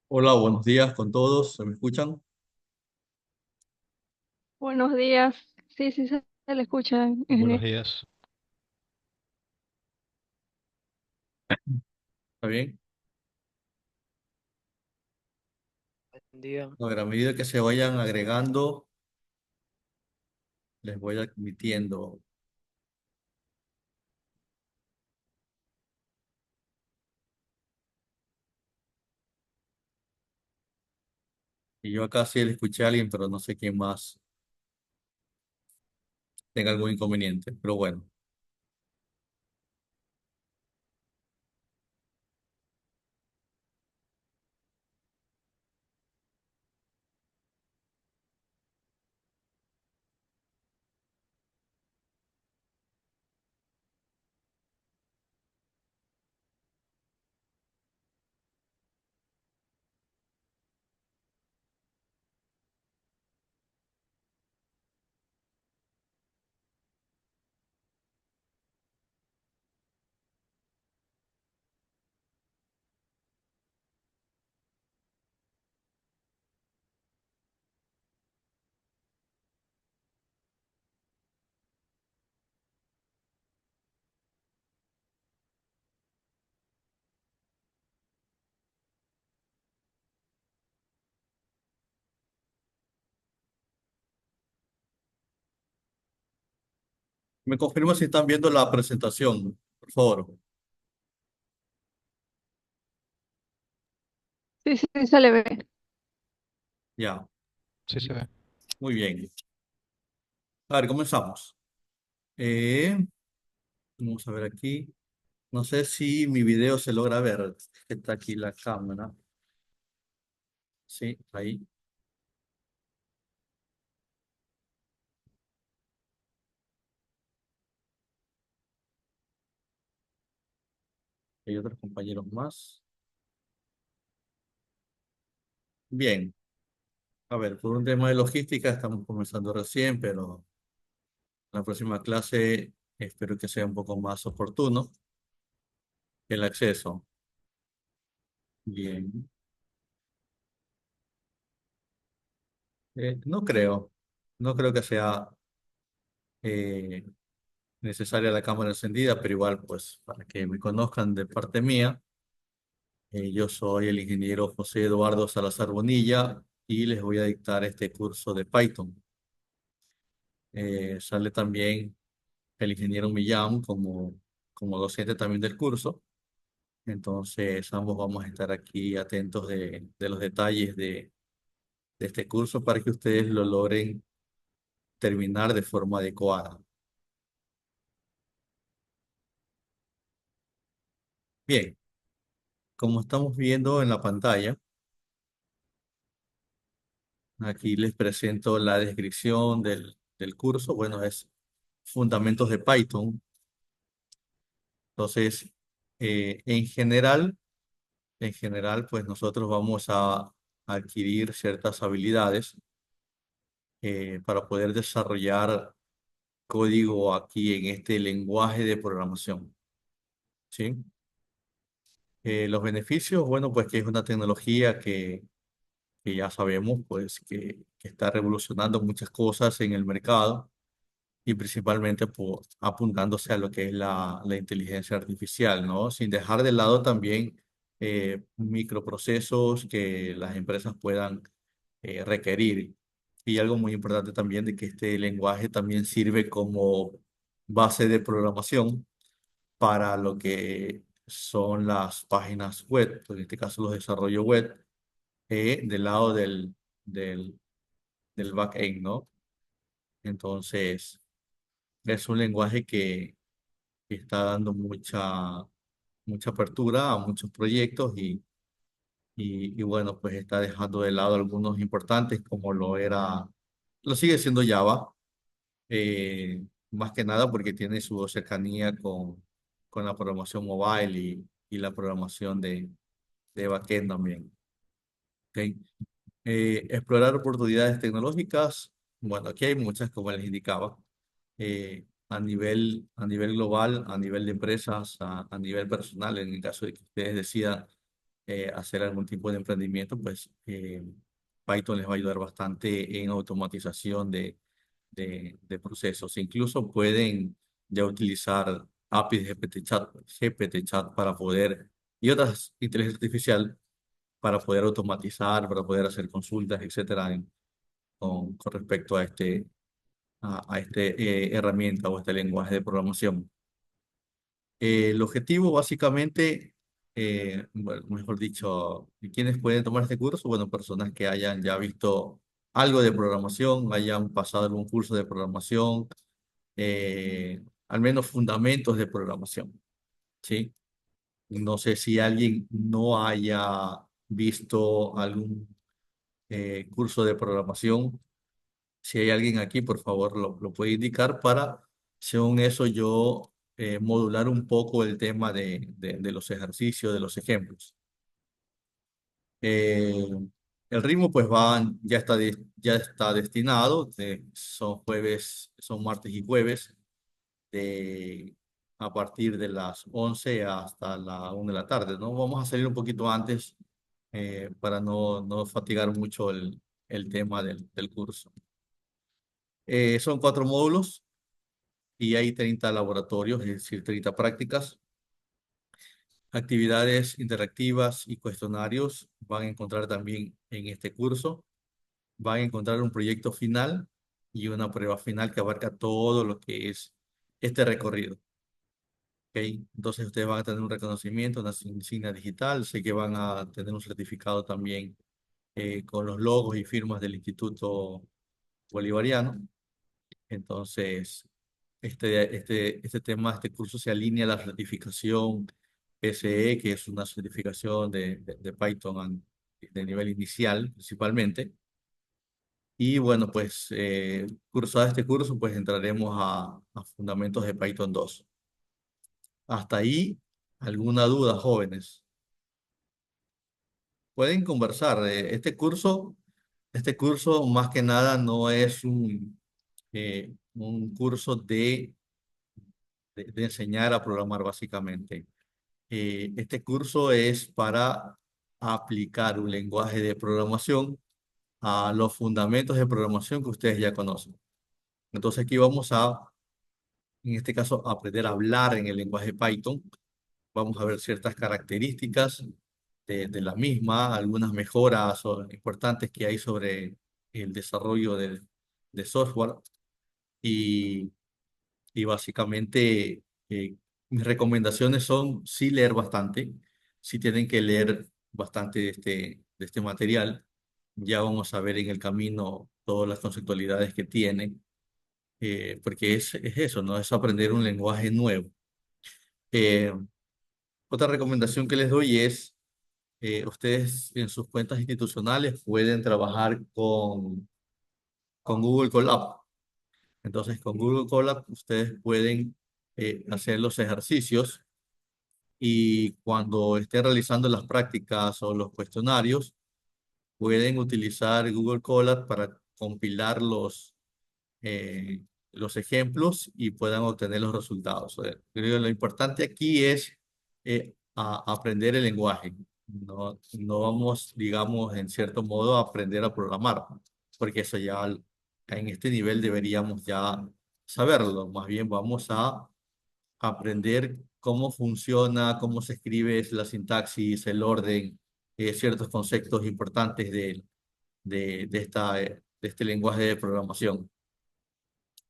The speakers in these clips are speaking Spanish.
Hola, buenos días con todos. ¿Se me escuchan? Buenos días. Sí, sí, se le escucha, Buenos ingeniero. días. ¿Está bien? Buen día. A ver, a medida que se vayan agregando, les voy admitiendo. Y yo acá sí le escuché a alguien, pero no sé quién más tenga algún inconveniente. Pero bueno, me confirma si están viendo la presentación, por favor. Sí, sí, se le ve. Ya, Sí se ve. muy bien. A ver, comenzamos. Eh, Vamos a ver aquí. No sé si mi video se logra ver. Está aquí la cámara. Sí, ahí. Hay otros compañeros más. Bien. A ver, por un tema de logística estamos comenzando recién, pero la próxima clase espero que sea un poco más oportuno el acceso. Bien. No creo que sea eh, necesaria la cámara encendida, pero igual, pues, para que me conozcan de parte mía, yo soy el ingeniero José Eduardo Salazar Bonilla y les voy a dictar este curso de Python. Sale también el ingeniero Millán como docente también del curso. Entonces, ambos vamos a estar aquí atentos de los detalles de este curso para que ustedes lo logren terminar de forma adecuada. Bien, como estamos viendo en la pantalla, aquí les presento la descripción del curso. Bueno, es Fundamentos de Python. Entonces, en general, pues nosotros vamos a adquirir ciertas habilidades para poder desarrollar código aquí en este lenguaje de programación. ¿Sí? Los beneficios, bueno, pues que es una tecnología que ya sabemos, pues que está revolucionando muchas cosas en el mercado y principalmente apuntándose a lo que es la inteligencia artificial, ¿no? Sin dejar de lado también microprocesos que las empresas puedan requerir. Y algo muy importante también de que este lenguaje también sirve como base de programación para lo que son las páginas web, en este caso los desarrollos web, del lado del backend, ¿no? Entonces, es un lenguaje que está dando mucha apertura a muchos proyectos y bueno, pues está dejando de lado algunos importantes como lo sigue siendo Java, más que nada porque tiene su cercanía con la programación mobile y la programación de backend también. ¿Ok? Explorar oportunidades tecnológicas. Bueno, aquí hay muchas, como les indicaba, a nivel global, a nivel de empresas, a nivel personal, en el caso de que ustedes decidan hacer algún tipo de emprendimiento, pues Python les va a ayudar bastante en automatización de procesos. Incluso pueden ya utilizar APIs de GPT Chat para poder, y otras inteligencia artificial para poder automatizar, para poder hacer consultas, etcétera, con respecto a este herramienta o este lenguaje de programación. El objetivo básicamente, bueno, mejor dicho, ¿quiénes pueden tomar este curso? Bueno, personas que hayan ya visto algo de programación, hayan pasado algún curso de programación, al menos fundamentos de programación, ¿sí? No sé si alguien no haya visto algún curso de programación. Si hay alguien aquí, por favor, lo puede indicar para, según eso, yo modular un poco el tema de los ejercicios, de los ejemplos. Eh, el ritmo, pues, ya está destinado. Son jueves, son martes y jueves, de, a partir de las 11 hasta la 1 de la tarde, ¿no? Vamos a salir un poquito antes para no fatigar mucho el tema del curso. Son 4 módulos y hay 30 laboratorios, es decir, 30 prácticas, actividades interactivas y cuestionarios. Van a encontrar también en este curso. Van a encontrar un proyecto final y una prueba final que abarca todo lo que es este recorrido. ¿Ok? Entonces ustedes van a tener un reconocimiento, una insignia digital. Sé que van a tener un certificado también con los logos y firmas del Instituto Bolivariano. Entonces, este tema, este curso se alinea a la certificación PCE, que es una certificación de Python de nivel inicial, principalmente. Y bueno, pues cursado este curso, pues entraremos a fundamentos de Python 2. Hasta ahí, ¿alguna duda, jóvenes? Pueden conversar. Este curso más que nada no es un curso de enseñar a programar básicamente. Este curso es para aplicar un lenguaje de programación a los fundamentos de programación que ustedes ya conocen. Entonces aquí vamos en este caso, a aprender a hablar en el lenguaje Python. Vamos a ver ciertas características de la misma, algunas mejoras importantes que hay sobre el desarrollo de software y y básicamente, mis recomendaciones son sí leer bastante, sí tienen que leer bastante de este material. Ya vamos a ver en el camino todas las conceptualidades que tiene, porque es eso, ¿no? Es aprender un lenguaje nuevo. Eh, Otra recomendación que les doy es, ustedes en sus cuentas institucionales pueden trabajar con Google Colab. Entonces, con Google Colab ustedes pueden hacer los ejercicios y cuando estén realizando las prácticas o los cuestionarios, pueden utilizar Google Colab para compilar los ejemplos y puedan obtener los resultados. Creo que lo importante aquí es aprender el lenguaje. No vamos, digamos, en cierto modo a aprender a programar, porque eso ya en este nivel deberíamos ya saberlo. Más bien vamos a aprender cómo funciona, cómo se escribe la sintaxis, el orden, ciertos conceptos importantes de este lenguaje de programación.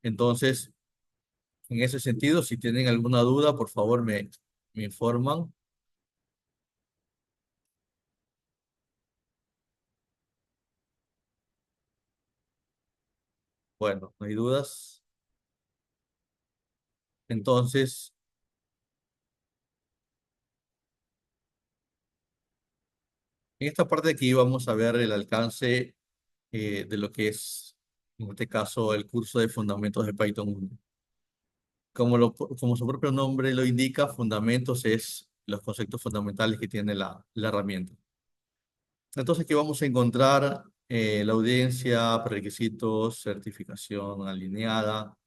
Entonces, en ese sentido, si tienen alguna duda, por favor me informan. Bueno, no hay dudas. Entonces, en esta parte aquí vamos a ver el alcance de lo que es, en este caso, el curso de Fundamentos de Python 1. Como su propio nombre lo indica, fundamentos es los conceptos fundamentales que tiene la herramienta. Entonces aquí vamos a encontrar la audiencia, prerequisitos, certificación alineada,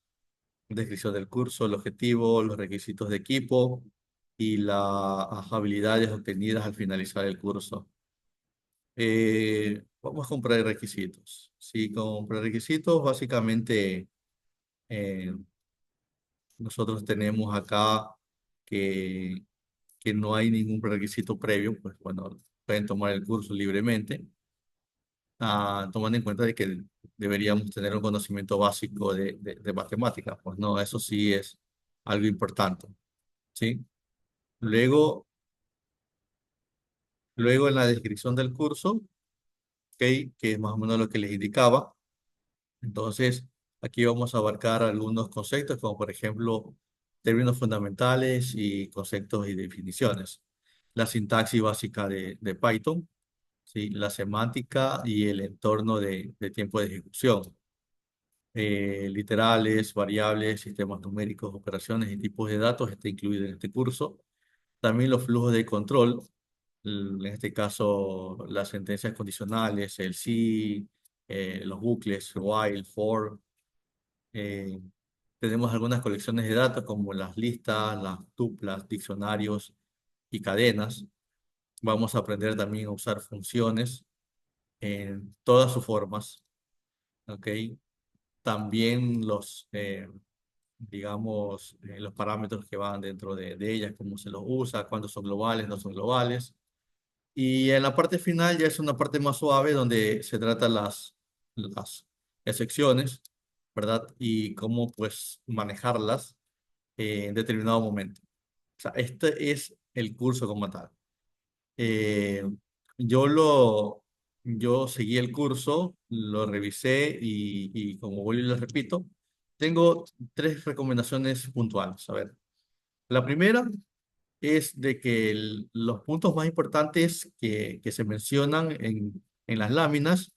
descripción del curso, el objetivo, los requisitos de equipo, y las habilidades obtenidas al finalizar el curso. Vamos con prerequisitos. Sí, con prerequisitos, básicamente, eh, nosotros tenemos acá que, que no hay ningún prerequisito previo, pues bueno, pueden tomar el curso libremente, tomando en cuenta de que deberíamos tener un conocimiento básico de matemáticas, pues no, eso sí es algo importante, ¿sí? Luego, luego en la descripción del curso, ¿ok? Que es más o menos lo que les indicaba. Entonces, aquí vamos a abarcar algunos conceptos, como por ejemplo, términos fundamentales y conceptos y definiciones. La sintaxis básica de Python, ¿sí? La semántica y el entorno de tiempo de ejecución. Literales, variables, sistemas numéricos, operaciones y tipos de datos está incluido en este curso. También los flujos de control, en este caso las sentencias condicionales, el si, los bucles, while, for. eh, Tenemos algunas colecciones de datos como las listas, las tuplas, diccionarios y cadenas. Vamos a aprender también a usar funciones en todas sus formas, ¿ok? También los parámetros que van dentro de ellas, cómo se los usa, cuándo son globales, no son globales. Y en la parte final ya es una parte más suave donde se tratan las excepciones, ¿verdad? Y cómo pues manejarlas en determinado momento. O sea, este es el curso como tal. Eh, yo lo, yo seguí el curso, lo revisé y como vuelvo y les repito, tengo tres recomendaciones puntuales. A ver, la primera es de que los puntos más importantes que se mencionan en las láminas,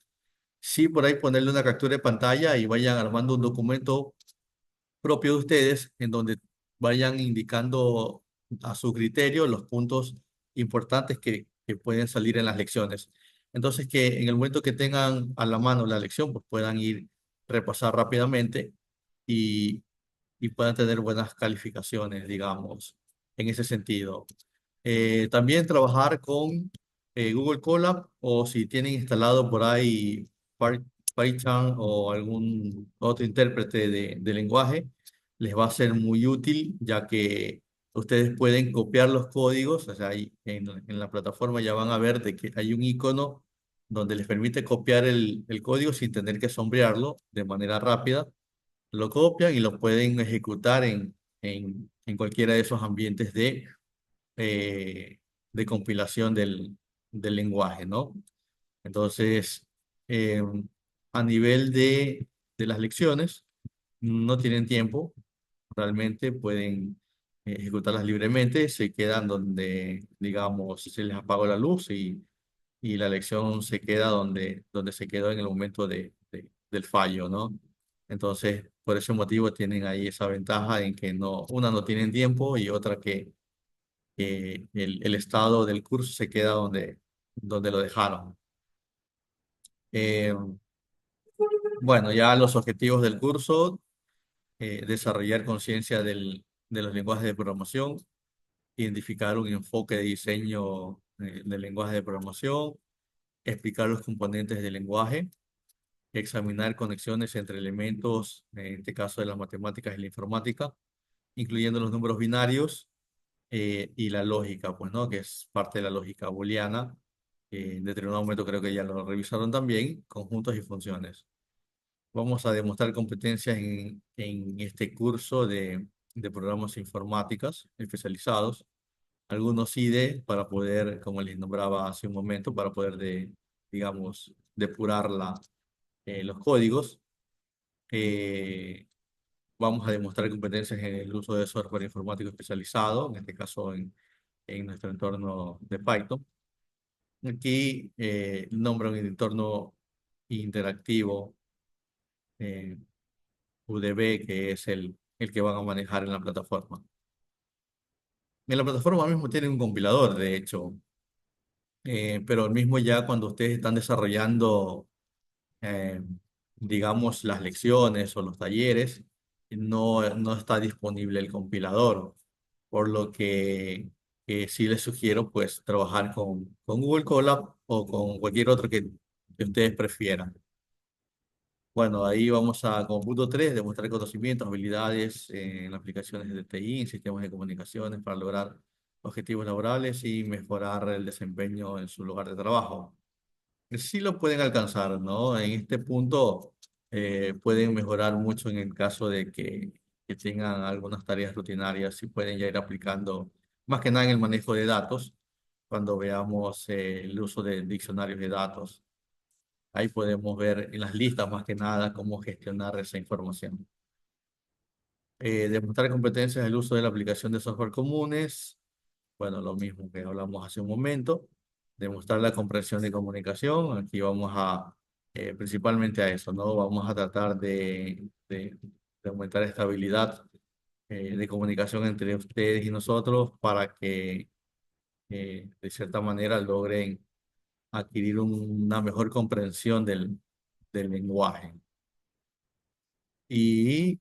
sí por ahí ponerle una captura de pantalla y vayan armando un documento propio de ustedes en donde vayan indicando a su criterio los puntos importantes que pueden salir en las lecciones. Entonces, que en el momento que tengan a la mano la lección, pues puedan ir repasar rápidamente y, y puedan tener buenas calificaciones, digamos, en ese sentido. También trabajar con Google Colab o si tienen instalado por ahí Py- Python o algún otro intérprete de lenguaje, les va a ser muy útil ya que ustedes pueden copiar los códigos, o sea, ahí en la plataforma ya van a ver de que hay un icono donde les permite copiar el código sin tener que sombrearlo de manera rápida. Lo copian y lo pueden ejecutar en cualquiera de esos ambientes eh, de compilación del lenguaje, ¿no? Entonces, eh, a nivel de las lecciones, no tienen tiempo, realmente pueden ejecutarlas libremente, se quedan donde, digamos, se les apagó la luz y la lección se queda donde se quedó en el momento del fallo, ¿no? Entonces, por ese motivo tienen ahí esa ventaja en que no, una no tienen tiempo y otra que el estado del curso se queda donde lo dejaron. Eh, bueno, ya los objetivos del curso, desarrollar conciencia de los lenguajes de programación, identificar un enfoque de diseño del lenguaje de programación, explicar los componentes del lenguaje, examinar conexiones entre elementos, en este caso de las matemáticas y la informática, incluyendo los números binarios y la lógica, pues, ¿no? Que es parte de la lógica booleana. En determinado momento creo que ya lo revisaron también, conjuntos y funciones. Vamos a demostrar competencias en este curso de programas informáticas especializados, algunos IDE para poder, como les nombraba hace un momento, para poder digamos, depurar los códigos. Eh, Vamos a demostrar competencias en el uso de software informático especializado, en este caso en nuestro entorno de Python. Aquí nombra un entorno interactivo eh, UDB, que es el que van a manejar en la plataforma. En la plataforma mismo tiene un compilador, de hecho, pero el mismo ya cuando ustedes están desarrollando, eh, digamos, las lecciones o los talleres, no está disponible el compilador. por lo que sí les sugiero pues trabajar con Google Colab o con cualquier otro que ustedes prefieran. Bueno, ahí vamos a, como punto 3, demostrar conocimientos, habilidades en aplicaciones de TI, en sistemas de comunicaciones para lograr objetivos laborales y mejorar el desempeño en su lugar de trabajo. Sí lo pueden alcanzar, ¿no? En este punto pueden mejorar mucho en el caso de que tengan algunas tareas rutinarias y pueden ya ir aplicando, más que nada en el manejo de datos, cuando veamos el uso de diccionarios de datos. Ahí podemos ver en las listas más que nada cómo gestionar esa información. Demostrar competencias en el uso de la aplicación de software comunes. Bueno, lo mismo que hablamos hace un momento. Demostrar la comprensión de comunicación. Aquí vamos a, principalmente a eso, ¿no? Vamos a tratar de aumentar esta habilidad de comunicación entre ustedes y nosotros para que, de cierta manera, logren adquirir una mejor comprensión del lenguaje. Y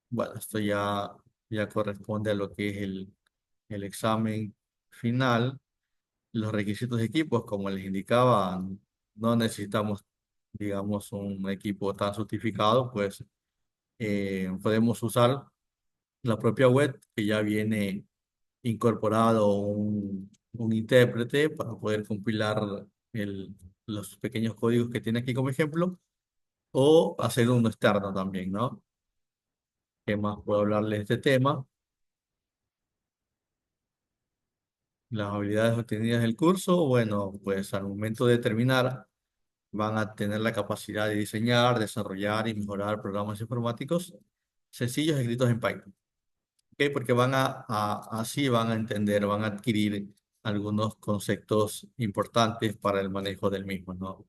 bueno, esto ya corresponde a lo que es el examen final. Los requisitos de equipos, como les indicaba, no necesitamos, digamos, un equipo tan sofisticado, pues podemos usar la propia web que ya viene incorporado un intérprete para poder compilar los pequeños códigos que tiene aquí como ejemplo, o hacer uno externo también, ¿no? ¿Qué más puedo hablarles de este tema? Las habilidades obtenidas del curso, bueno, pues al momento de terminar van a tener la capacidad de diseñar, desarrollar y mejorar programas informáticos sencillos escritos en Python. ¿Ok? Porque así van a entender, van a adquirir algunos conceptos importantes para el manejo del mismo, ¿no?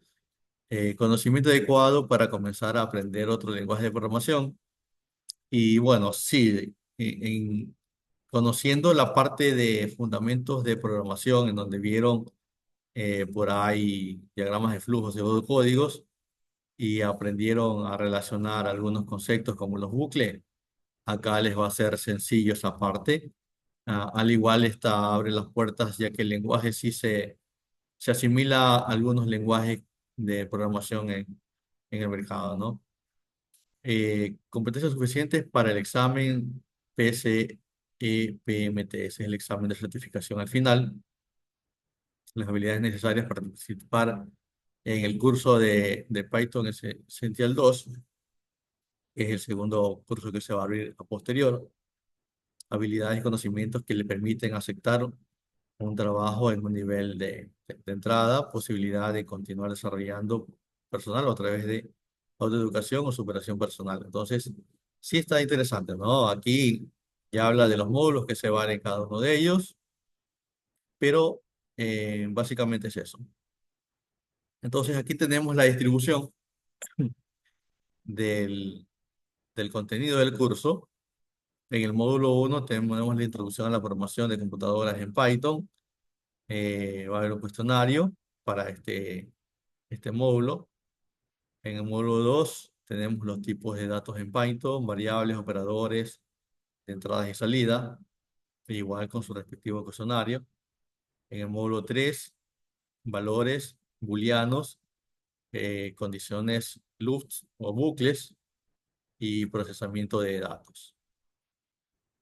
Conocimiento adecuado para comenzar a aprender otro lenguaje de programación. Y bueno, sí, conociendo la parte de fundamentos de programación, en donde vieron por ahí diagramas de flujos de códigos y aprendieron a relacionar algunos conceptos como los bucles, acá les va a ser sencillo esa parte. Al igual esta abre las puertas ya que el lenguaje sí se asimila a algunos lenguajes de programación en el mercado, ¿no? Competencias suficientes para el examen PCE-PMT, ese es el examen de certificación al final. Las habilidades necesarias para participar en el curso de Python Essential 2, que es el segundo curso que se va a abrir a posterior. Habilidades y conocimientos que le permiten aceptar un trabajo en un nivel de entrada, posibilidad de continuar desarrollando personal o a través de autoeducación o superación personal. Entonces, sí está interesante, ¿no? Aquí ya habla de los módulos que se van en cada uno de ellos, pero básicamente es eso. Entonces, aquí tenemos la distribución del, del contenido del curso. En el módulo 1 tenemos la introducción a la programación de computadoras en Python. Va a haber un cuestionario para este módulo. En el módulo 2 tenemos los tipos de datos en Python, variables, operadores, de entradas y salidas, igual con su respectivo cuestionario. En el módulo 3 valores booleanos, condiciones loops o bucles y procesamiento de datos.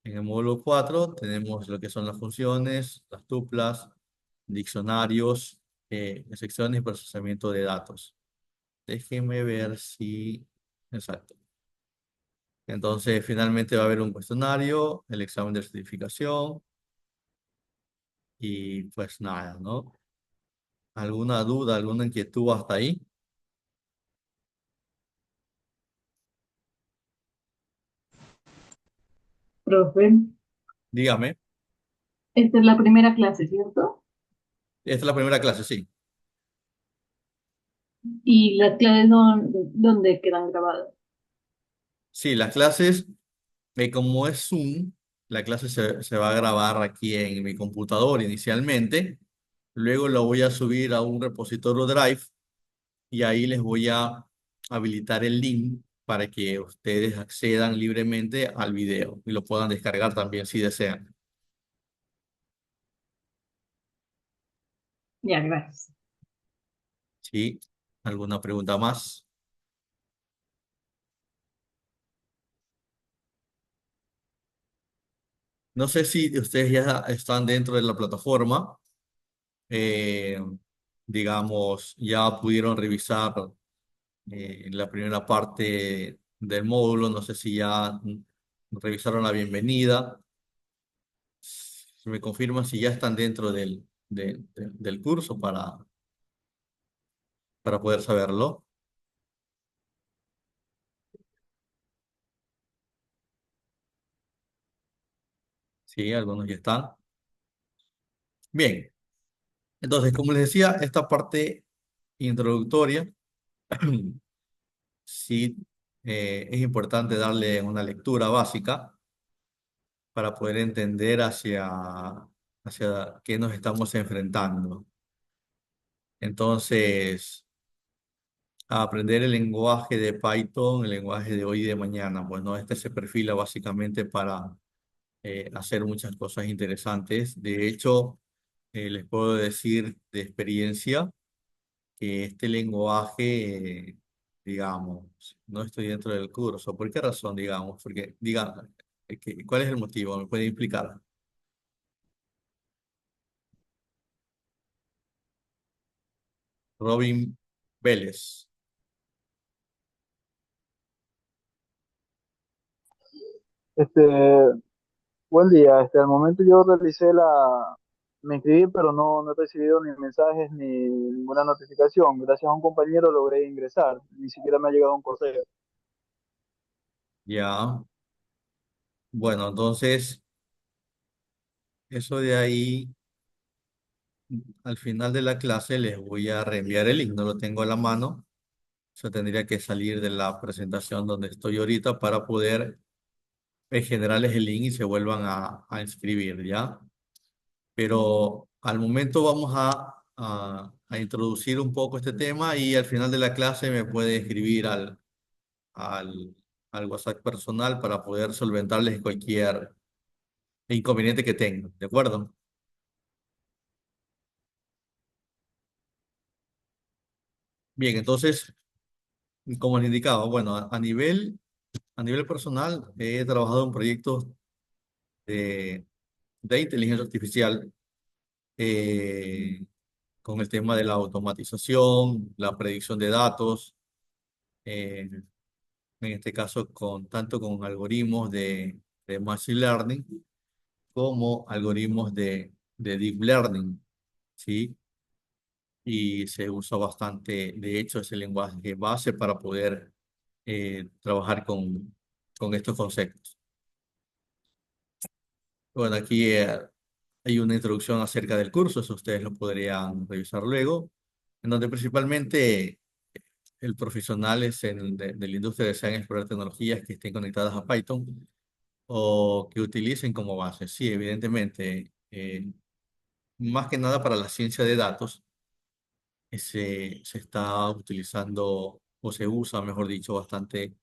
En el módulo 4 tenemos lo que son las funciones, las tuplas, diccionarios, secciones y procesamiento de datos. Déjenme ver si... Exacto. Entonces, finalmente va a haber un cuestionario, el examen de certificación y pues nada, ¿no? ¿Alguna duda, alguna inquietud hasta ahí? Profe, Dígame. esta es la primera clase, ¿cierto? Esta es la primera clase, sí. Y las clases son donde quedan grabadas. Sí, las clases, como es Zoom, la clase se va a grabar aquí en mi computador inicialmente. Luego lo voy a subir a un repositorio Drive y ahí les voy a habilitar el link para que ustedes accedan libremente al video y lo puedan descargar también si desean. Ya, gracias. ¿Sí? ¿Alguna pregunta más? No sé si ustedes ya están dentro de la plataforma, eh, digamos, ya pudieron revisar la primera parte del módulo, no sé si ya revisaron la bienvenida. Si me confirman si ya están dentro del curso para poder saberlo. Sí, algunos ya están. Bien, entonces, como les decía, esta parte introductoria, sí, es importante darle una lectura básica para poder entender hacia qué nos estamos enfrentando. Entonces, a aprender el lenguaje de Python, el lenguaje de hoy y de mañana. Bueno, este se perfila básicamente para hacer muchas cosas interesantes. De hecho, les puedo decir de experiencia que este lenguaje, digamos, no estoy dentro del curso. ¿Por qué razón, digamos? Porque, diga, ¿cuál es el motivo? ¿Me puede explicar? Robin Vélez. Este, buen día. Al momento yo me inscribí, pero no he recibido ni mensajes ni ninguna notificación. Gracias a un compañero logré ingresar. Ni siquiera me ha llegado un correo. Ya. Bueno, entonces, eso de ahí, al final de la clase les voy a reenviar el link. No lo tengo a la mano. Eso tendría que salir de la presentación donde estoy ahorita para poder generarles el link y se vuelvan a inscribir, ¿ya? Pero al momento vamos a introducir un poco este tema y al final de la clase me puede escribir al, al WhatsApp personal para poder solventarles cualquier inconveniente que tengan, ¿de acuerdo? Bien, entonces, como les indicaba, bueno, a nivel personal he trabajado en proyectos de, de inteligencia artificial eh, con el tema de la automatización, la predicción de datos, eh, en este caso tanto con algoritmos de Machine Learning como algoritmos de Deep Learning, ¿sí? Y se usa bastante, de hecho, ese lenguaje base para poder trabajar con estos conceptos. Bueno, aquí hay una introducción acerca del curso, eso ustedes lo podrían revisar luego, en donde principalmente el profesional de la industria desean explorar tecnologías que estén conectadas a Python o que utilicen como base. Sí, evidentemente, más que nada para la ciencia de datos, se está utilizando o se usa, mejor dicho, bastante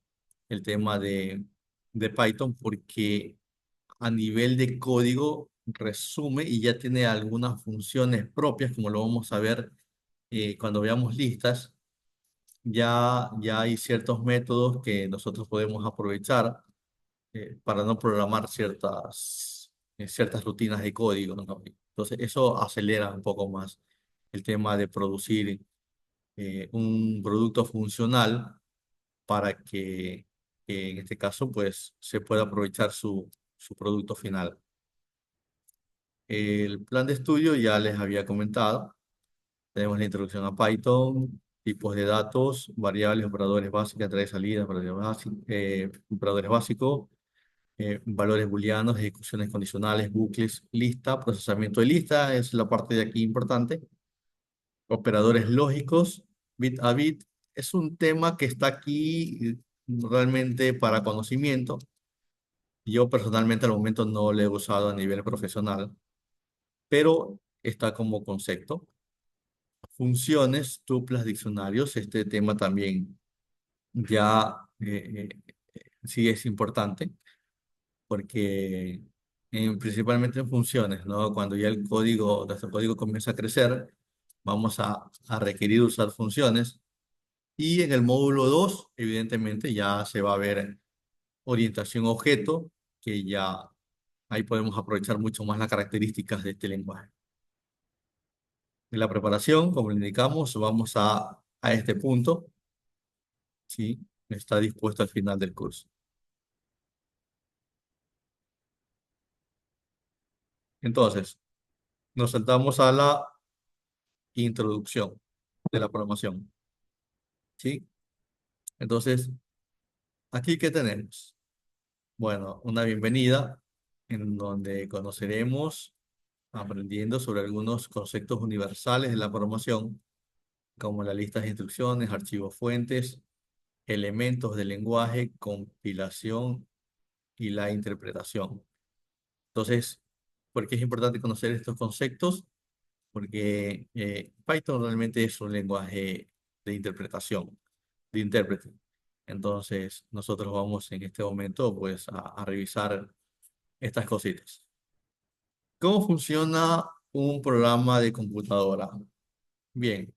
el tema de Python porque a nivel de código resume y ya tiene algunas funciones propias, como lo vamos a ver cuando veamos listas. Ya hay ciertos métodos que nosotros podemos aprovechar para no programar ciertas rutinas de código, ¿no? Entonces, eso acelera un poco más el tema de producir un producto funcional para que en este caso, pues, se pueda aprovechar su producto final. El plan de estudio ya les había comentado. Tenemos la introducción a Python, tipos de datos, variables, operadores básicos, entrada y salida, operadores básicos, valores booleanos, ejecuciones condicionales, bucles, lista, procesamiento de lista, es la parte de aquí importante. Operadores lógicos, bit a bit, es un tema que está aquí realmente para conocimiento. Yo personalmente al momento no lo he usado a nivel profesional, pero está como concepto. Funciones, tuplas, diccionarios, este tema también ya sí es importante porque principalmente en funciones, ¿no? Cuando ya nuestro código comienza a crecer, vamos a requerir usar funciones. Y en el módulo 2 evidentemente, ya se va a ver orientación objeto, que ya ahí podemos aprovechar mucho más las características de este lenguaje. En la preparación, como le indicamos, vamos a este punto, ¿sí? Está dispuesto al final del curso. Entonces, nos saltamos a la introducción de la programación, ¿sí? Entonces, ¿aquí qué tenemos? Bueno, una bienvenida en donde conoceremos, aprendiendo sobre algunos conceptos universales de la programación, como la lista de instrucciones, archivos fuentes, elementos del lenguaje, compilación y la interpretación. Entonces, ¿por qué es importante conocer estos conceptos? Porque Python realmente es un lenguaje de interpretación, de intérprete. Entonces, nosotros vamos en este momento pues a revisar estas cositas. ¿Cómo funciona un programa de computadora? Bien,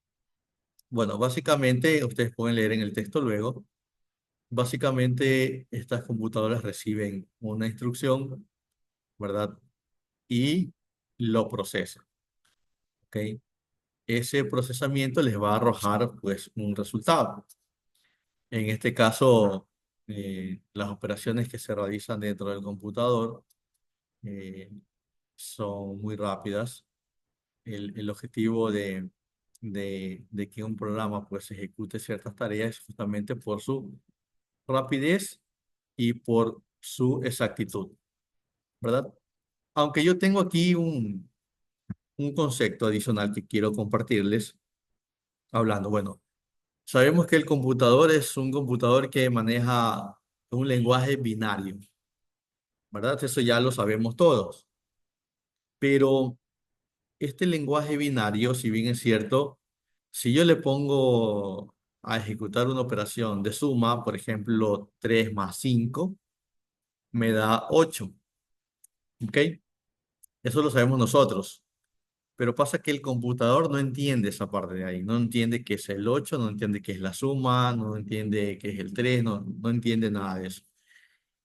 bueno, básicamente ustedes pueden leer en el texto luego. Básicamente, estas computadoras reciben una instrucción, ¿verdad? Y lo procesan, ¿ok? Ese procesamiento les va a arrojar, pues, un resultado. En este caso, las operaciones que se realizan dentro del computador eh, son muy rápidas. El objetivo de que un programa, pues, ejecute ciertas tareas es justamente por su rapidez y por su exactitud, ¿verdad? Aunque yo tengo aquí un concepto adicional que quiero compartirles hablando. Bueno, sabemos que el computador es un computador que maneja un lenguaje binario, ¿verdad? Eso ya lo sabemos todos. Pero este lenguaje binario, si bien es cierto, si yo le pongo a ejecutar una operación de suma, por ejemplo, 3 más 5 me da 8, ¿ok? Eso lo sabemos nosotros. Pero pasa que el computador no entiende esa parte de ahí, no entiende qué es el 8, no entiende qué es la suma, no entiende qué es el 3, no entiende nada de eso.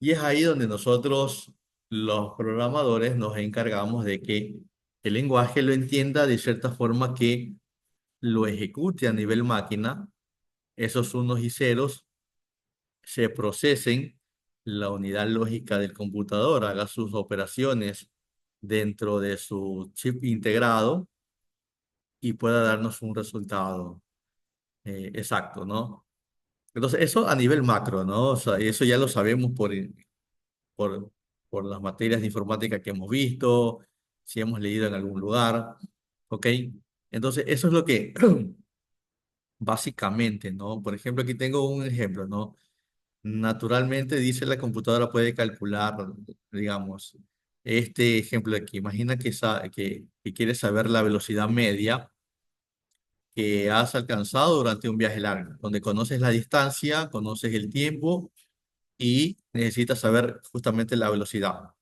Y es ahí donde nosotros, los programadores, nos encargamos de que el lenguaje lo entienda de cierta forma que lo ejecute a nivel máquina, esos unos y ceros se procesen, la unidad lógica del computador haga sus operaciones dentro de su chip integrado y pueda darnos un resultado exacto, ¿no? Entonces, eso a nivel macro, ¿no? O sea, eso ya lo sabemos por, por las materias de informática que hemos visto, si hemos leído en algún lugar, ¿ok? Entonces, eso es lo que básicamente, ¿no? Por ejemplo, aquí tengo un ejemplo, ¿no? Naturalmente, dice la computadora puede calcular, digamos, este ejemplo de aquí. Imagina que quieres saber la velocidad media que has alcanzado durante un viaje largo, donde conoces la distancia, conoces el tiempo y necesitas saber justamente la velocidad.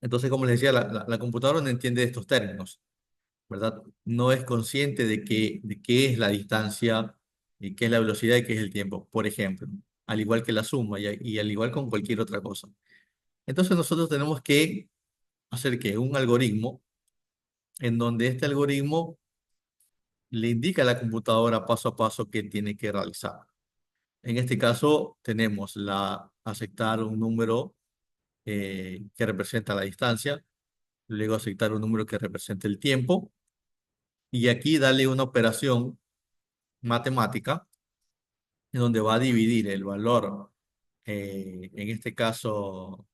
Entonces, como les decía, la computadora no entiende estos términos, ¿verdad? No es consciente de qué es la distancia y qué es la velocidad y qué es el tiempo, por ejemplo, al igual que la suma y al igual con cualquier otra cosa. Entonces, nosotros tenemos que hacer que un algoritmo en donde este algoritmo le indica a la computadora paso a paso qué tiene que realizar. En este caso, tenemos aceptar un número que representa la distancia, luego aceptar un número que representa el tiempo, y aquí darle una operación matemática en donde va a dividir el valor, en este caso,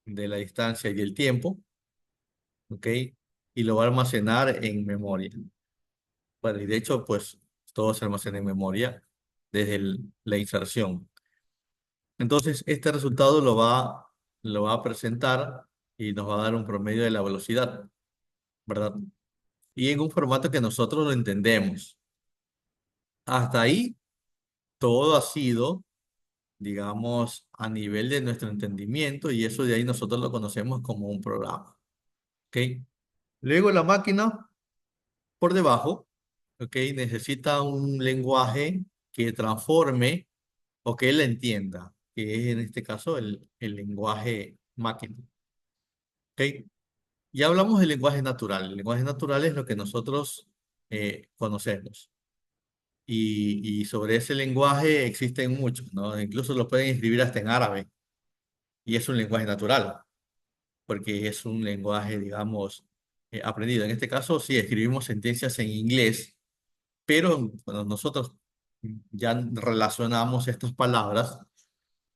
de la distancia y el tiempo, ¿ok? Y lo va a almacenar en memoria. Bueno, y de hecho, pues todo se almacena en memoria desde la inserción. Entonces, este resultado lo va a presentar y nos va a dar un promedio de la velocidad, ¿verdad? Y en un formato que nosotros lo entendemos. Hasta ahí, todo ha sido, digamos, a nivel de nuestro entendimiento y eso de ahí nosotros lo conocemos como un programa, ¿ok? Luego la máquina por debajo, ¿ok? Necesita un lenguaje que transforme o que él entienda, que es en este caso el lenguaje máquina, ¿ok? Ya hablamos del lenguaje natural. El lenguaje natural es lo que nosotros conocemos. Y sobre ese lenguaje existen muchos, ¿no? Incluso lo pueden escribir hasta en árabe. Y es un lenguaje natural, porque es un lenguaje, digamos, aprendido. En este caso, sí, escribimos sentencias en inglés, pero bueno, nosotros ya relacionamos estas palabras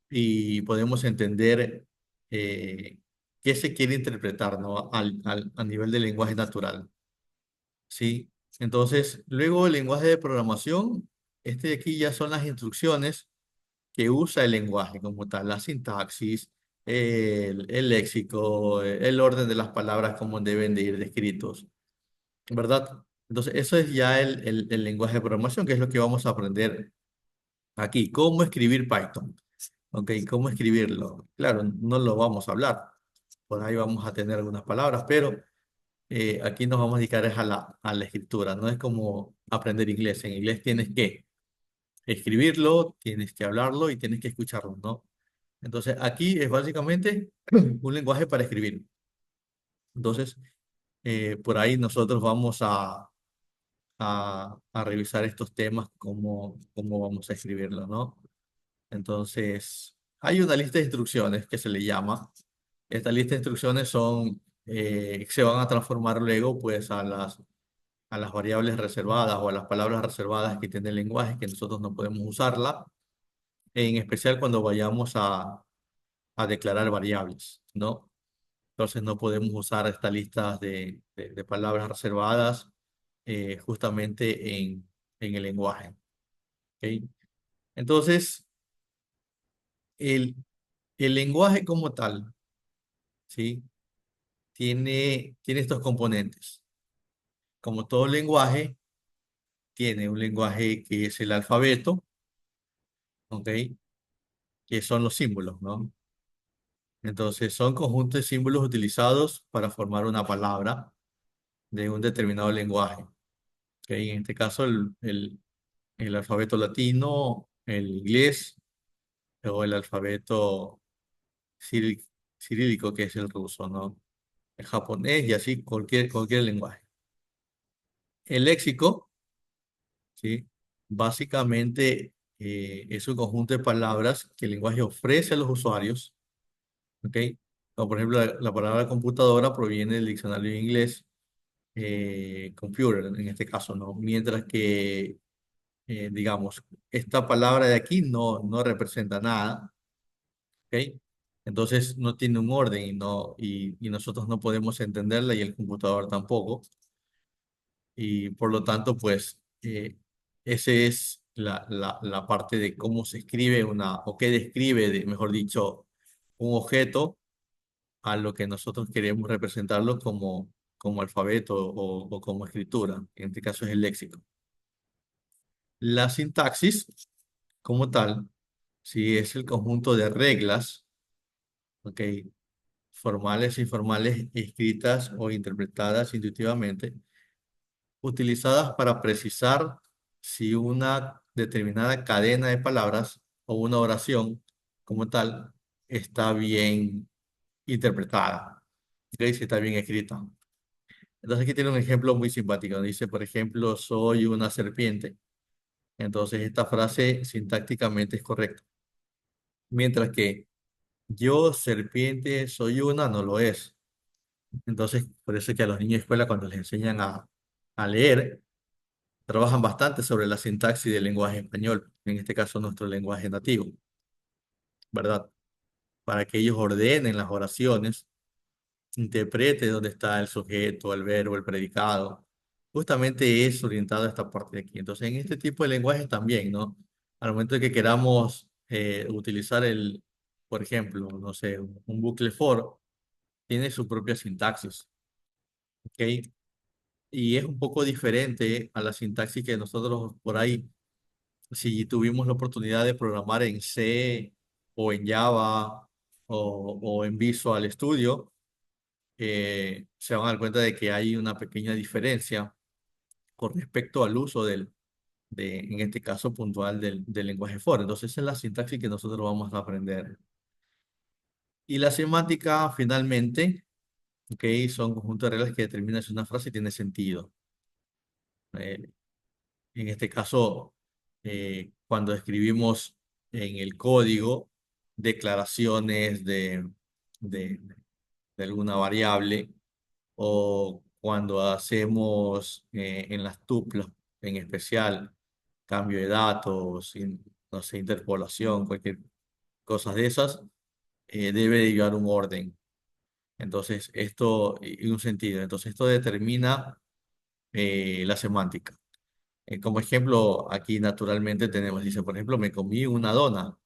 y podemos entender qué se quiere interpretar, ¿no? A nivel del lenguaje natural, ¿sí? Entonces, luego el lenguaje de programación, este de aquí ya son las instrucciones que usa el lenguaje como tal, la sintaxis, el léxico, el orden de las palabras como deben de ir descritos, ¿verdad? Entonces, eso es ya el lenguaje de programación, que es lo que vamos a aprender aquí. ¿Cómo escribir Python? Ok, ¿cómo escribirlo? Claro, no lo vamos a hablar. Por ahí vamos a tener algunas palabras, pero aquí nos vamos a dedicar es a la escritura. No es como aprender inglés. En inglés tienes que escribirlo, tienes que hablarlo y tienes que escucharlo, ¿no? Entonces, aquí es básicamente un lenguaje para escribir. Entonces, por ahí nosotros vamos a revisar estos temas, cómo vamos a escribirlo, ¿no? Entonces, hay una lista de instrucciones que se le llama. Esta lista de instrucciones se van a transformar luego pues a las variables reservadas o a las palabras reservadas que tiene el lenguaje, que nosotros no podemos usarla, en especial cuando vayamos a declarar variables, ¿no? Entonces no podemos usar esta lista de palabras reservadas justamente en el lenguaje, ¿ok? Entonces, el, el lenguaje como tal, ¿sí? Tiene estos componentes. Como todo lenguaje, tiene un lenguaje que es el alfabeto, ¿ok? Que son los símbolos, ¿no? Entonces, son conjuntos de símbolos utilizados para formar una palabra de un determinado lenguaje, ¿ok? En este caso, el alfabeto latino, el inglés o el alfabeto cirílico, cirílico, que es el ruso, ¿no? El japonés y así cualquier lenguaje. El léxico, ¿sí? Básicamente es un conjunto de palabras que el lenguaje ofrece a los usuarios, ¿ok? Como por ejemplo la palabra computadora proviene del diccionario de inglés, computer en este caso, ¿no? Mientras que, digamos, esta palabra de aquí no representa nada, ¿ok? Entonces no tiene un orden y nosotros no podemos entenderla y el computador tampoco. Y por lo tanto, pues, ese es la parte de cómo se escribe o qué describe, mejor dicho, un objeto a lo que nosotros queremos representarlo como alfabeto o como escritura. En este caso es el léxico. La sintaxis, como tal, sí es el conjunto de reglas, ¿ok? Formales e informales escritas o interpretadas intuitivamente utilizadas para precisar si una determinada cadena de palabras o una oración como tal está bien interpretada, ¿ok? Si está bien escrita. Entonces aquí tiene un ejemplo muy simpático. Dice, por ejemplo, soy una serpiente. Entonces esta frase sintácticamente es correcta. Mientras que yo, serpiente, soy una, no lo es. Entonces, por eso es que a los niños de escuela cuando les enseñan a leer, trabajan bastante sobre la sintaxis del lenguaje español, en este caso nuestro lenguaje nativo, ¿verdad? Para que ellos ordenen las oraciones, interpreten dónde está el sujeto, el verbo, el predicado. Justamente es orientado a esta parte de aquí. Entonces, en este tipo de lenguajes también, ¿no? Al momento de que queramos utilizar por ejemplo, no sé, un bucle for, tiene su propia sintaxis, ¿ok? Y es un poco diferente a la sintaxis que nosotros por ahí si tuvimos la oportunidad de programar en C o en Java o en Visual Studio, se van a dar cuenta de que hay una pequeña diferencia con respecto al uso en este caso puntual del lenguaje for. Entonces, esa es la sintaxis que nosotros vamos a aprender. Y la semántica, finalmente, ¿ok? Son conjuntos de reglas que determinan si una frase tiene sentido. Eh, en este caso, cuando escribimos en el código declaraciones de, de alguna variable, o cuando hacemos en las tuplas, en especial, cambio de datos, no sé, interpolación, cualquier cosa de esas, debe de llevar un orden. Entonces, esto, y un sentido. Entonces, esto determina la semántica. Como ejemplo, aquí naturalmente tenemos, dice, por ejemplo, me comí una dona.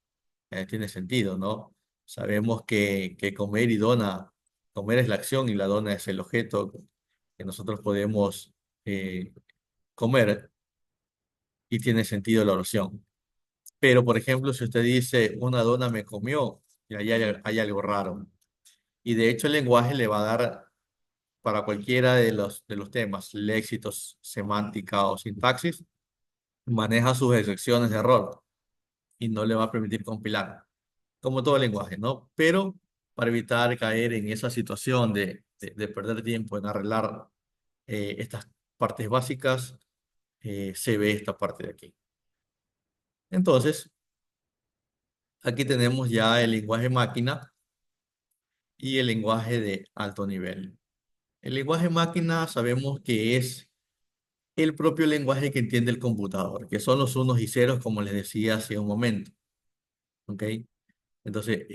Tiene sentido, ¿no? Sabemos que comer y dona, comer es la acción y la dona es el objeto que nosotros podemos eh, comer, y tiene sentido la oración. Pero, por ejemplo, si usted dice una dona me comió, y ahí hay algo raro. Y de hecho el lenguaje le va a dar para cualquiera de los temas, léxitos, semántica o sintaxis, maneja sus excepciones de error y no le va a permitir compilar, como todo lenguaje, ¿no? Pero para evitar caer en esa situación de perder tiempo en arreglar estas partes básicas, se ve esta parte de aquí. Entonces, aquí tenemos ya el lenguaje máquina y el lenguaje de alto nivel. El lenguaje máquina sabemos que es el propio lenguaje que entiende el computador, que son los unos y ceros, como les decía hace un momento. ¿Ok? Entonces,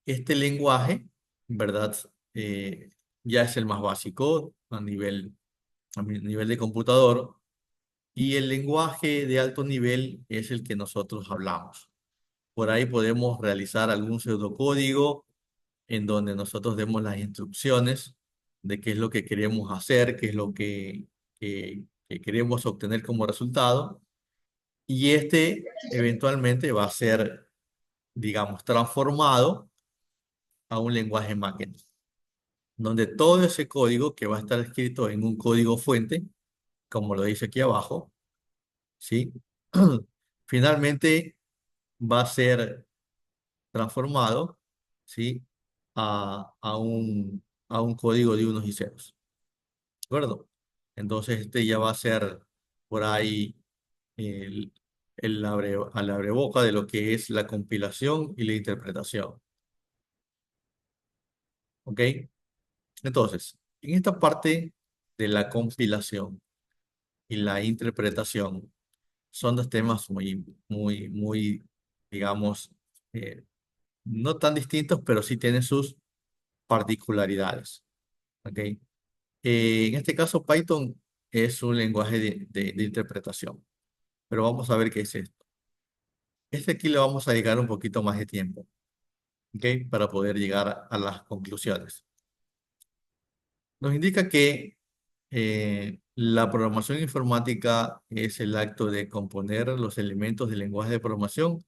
este lenguaje, ¿verdad? Eh, ya es el más básico a nivel de computador, y el lenguaje de alto nivel es el que nosotros hablamos. Por ahí podemos realizar algún pseudocódigo en donde nosotros demos las instrucciones de qué es lo que queremos hacer, qué es lo que queremos obtener como resultado, y este eventualmente va a ser, digamos, transformado a un lenguaje máquina, donde todo ese código que va a estar escrito en un código fuente, como lo dice aquí abajo, ¿sí? Finalmente va a ser transformado, ¿sí? A un código de unos y ceros, ¿de acuerdo? Entonces este ya va a ser por ahí el, al abreboca de lo que es la compilación y la interpretación, ¿ok? Entonces, en esta parte de la compilación y la interpretación, son dos temas muy, digamos, eh, no tan distintos, pero sí tienen sus particularidades, ¿ok? En este caso, Python es un lenguaje de interpretación, pero vamos a ver qué es esto. Este aquí le vamos a dedicar un poquito más de tiempo, ¿ok? Para poder llegar a las conclusiones. Nos indica que la programación informática es el acto de componer los elementos del lenguaje de programación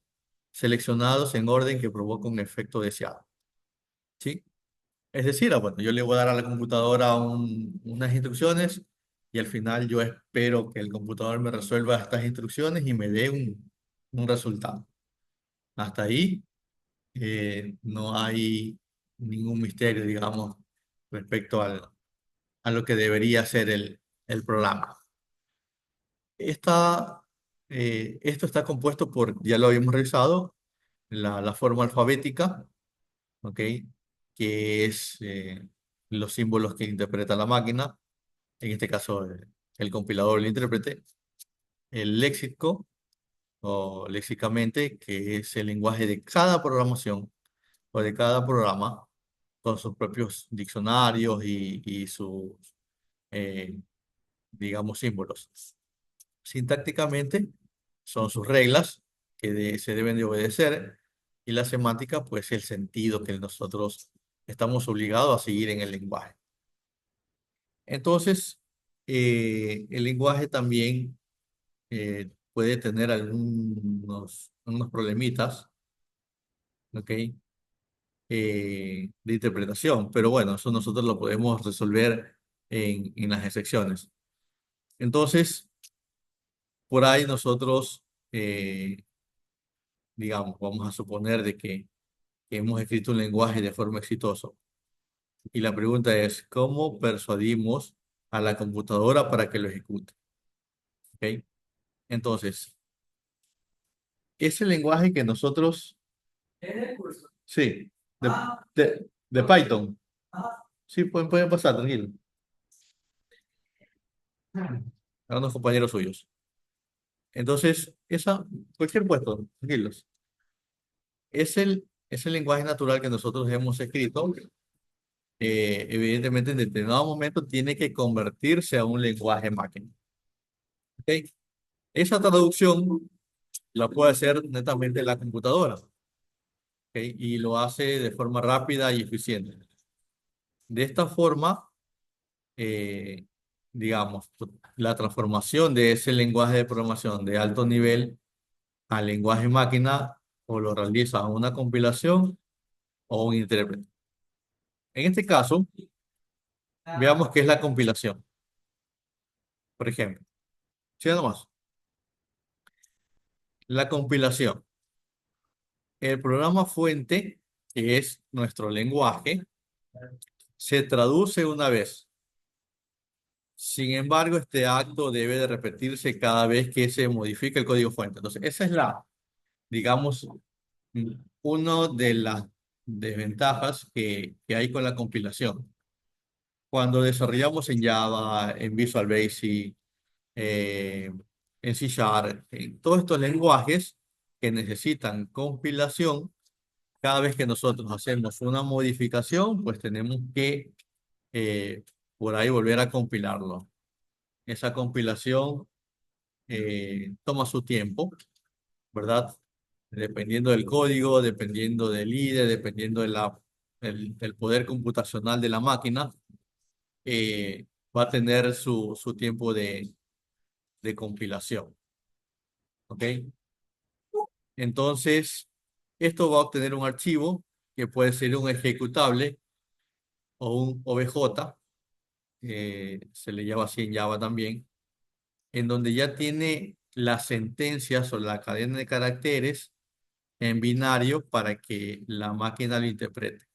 seleccionados en orden que provoca un efecto deseado, ¿sí? Es decir, bueno, yo le voy a dar a la computadora unas instrucciones, y al final yo espero que el computador me resuelva estas instrucciones y me dé un resultado. Hasta ahí no hay ningún misterio, digamos, respecto a lo que debería ser el programa. Esto está compuesto por, ya lo habíamos revisado, la forma alfabética, ¿ok? Que es los símbolos que interpreta la máquina, en este caso el compilador, el intérprete, el léxico o léxicamente, que es el lenguaje de cada programación o de cada programa, con sus propios diccionarios y sus, eh, digamos, símbolos. Sintácticamente son sus reglas que se deben de obedecer, y la semántica, pues el sentido que nosotros estamos obligados a seguir en el lenguaje. Entonces, el lenguaje también puede tener unos problemitas, ¿ok? De interpretación, pero bueno, eso nosotros lo podemos resolver en las excepciones. Entonces, por ahí nosotros, eh, digamos, vamos a suponer de que hemos escrito un lenguaje de forma exitosa. Y la pregunta es, ¿cómo persuadimos a la computadora para que lo ejecute? ¿Ok? Entonces, ese lenguaje que nosotros, sí, de Python, sí, pueden pasar, tranquilo, a unos compañeros suyos. Entonces, cualquier puesto, tranquilos, es el lenguaje natural que nosotros hemos escrito. Evidentemente, en determinado momento tiene que convertirse a un lenguaje máquina. ¿Ok? Esa traducción la puede hacer netamente la computadora. ¿Ok? Y lo hace de forma rápida y eficiente. De esta forma, eh, digamos, la transformación de ese lenguaje de programación de alto nivel al lenguaje máquina o lo realiza una compilación o un intérprete. En este caso, veamos qué es la compilación. Por ejemplo, ¿sí nomás? La compilación. El programa fuente, que es nuestro lenguaje, se traduce una vez. Sin embargo, este acto debe de repetirse cada vez que se modifique el código fuente. Entonces, esa es digamos, una de las desventajas que hay con la compilación. Cuando desarrollamos en Java, en Visual Basic, eh, en C Sharp, en todos estos lenguajes que necesitan compilación, cada vez que nosotros hacemos una modificación, pues tenemos que por ahí volver a compilarlo. Esa compilación toma su tiempo, ¿verdad? Dependiendo del código, dependiendo del IDE, dependiendo del poder computacional de la máquina, va a tener su tiempo de compilación. ¿Ok? Entonces, esto va a obtener un archivo que puede ser un ejecutable o un OBJ, se le llama así en Java también, en donde ya tiene las sentencias o la cadena de caracteres en binario para que la máquina lo interprete.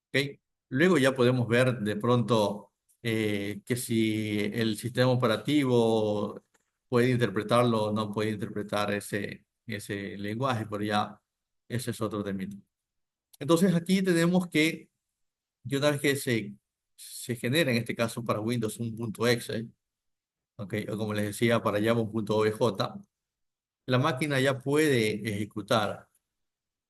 ¿Ok? Luego ya podemos ver de pronto que si el sistema operativo puede interpretarlo o no puede interpretar ese lenguaje, pero ya ese es otro término. Entonces aquí tenemos que una vez que se genera, en este caso para Windows, un punto .exe, ¿ok? O como les decía, para Java un punto .obj, la máquina ya puede ejecutar.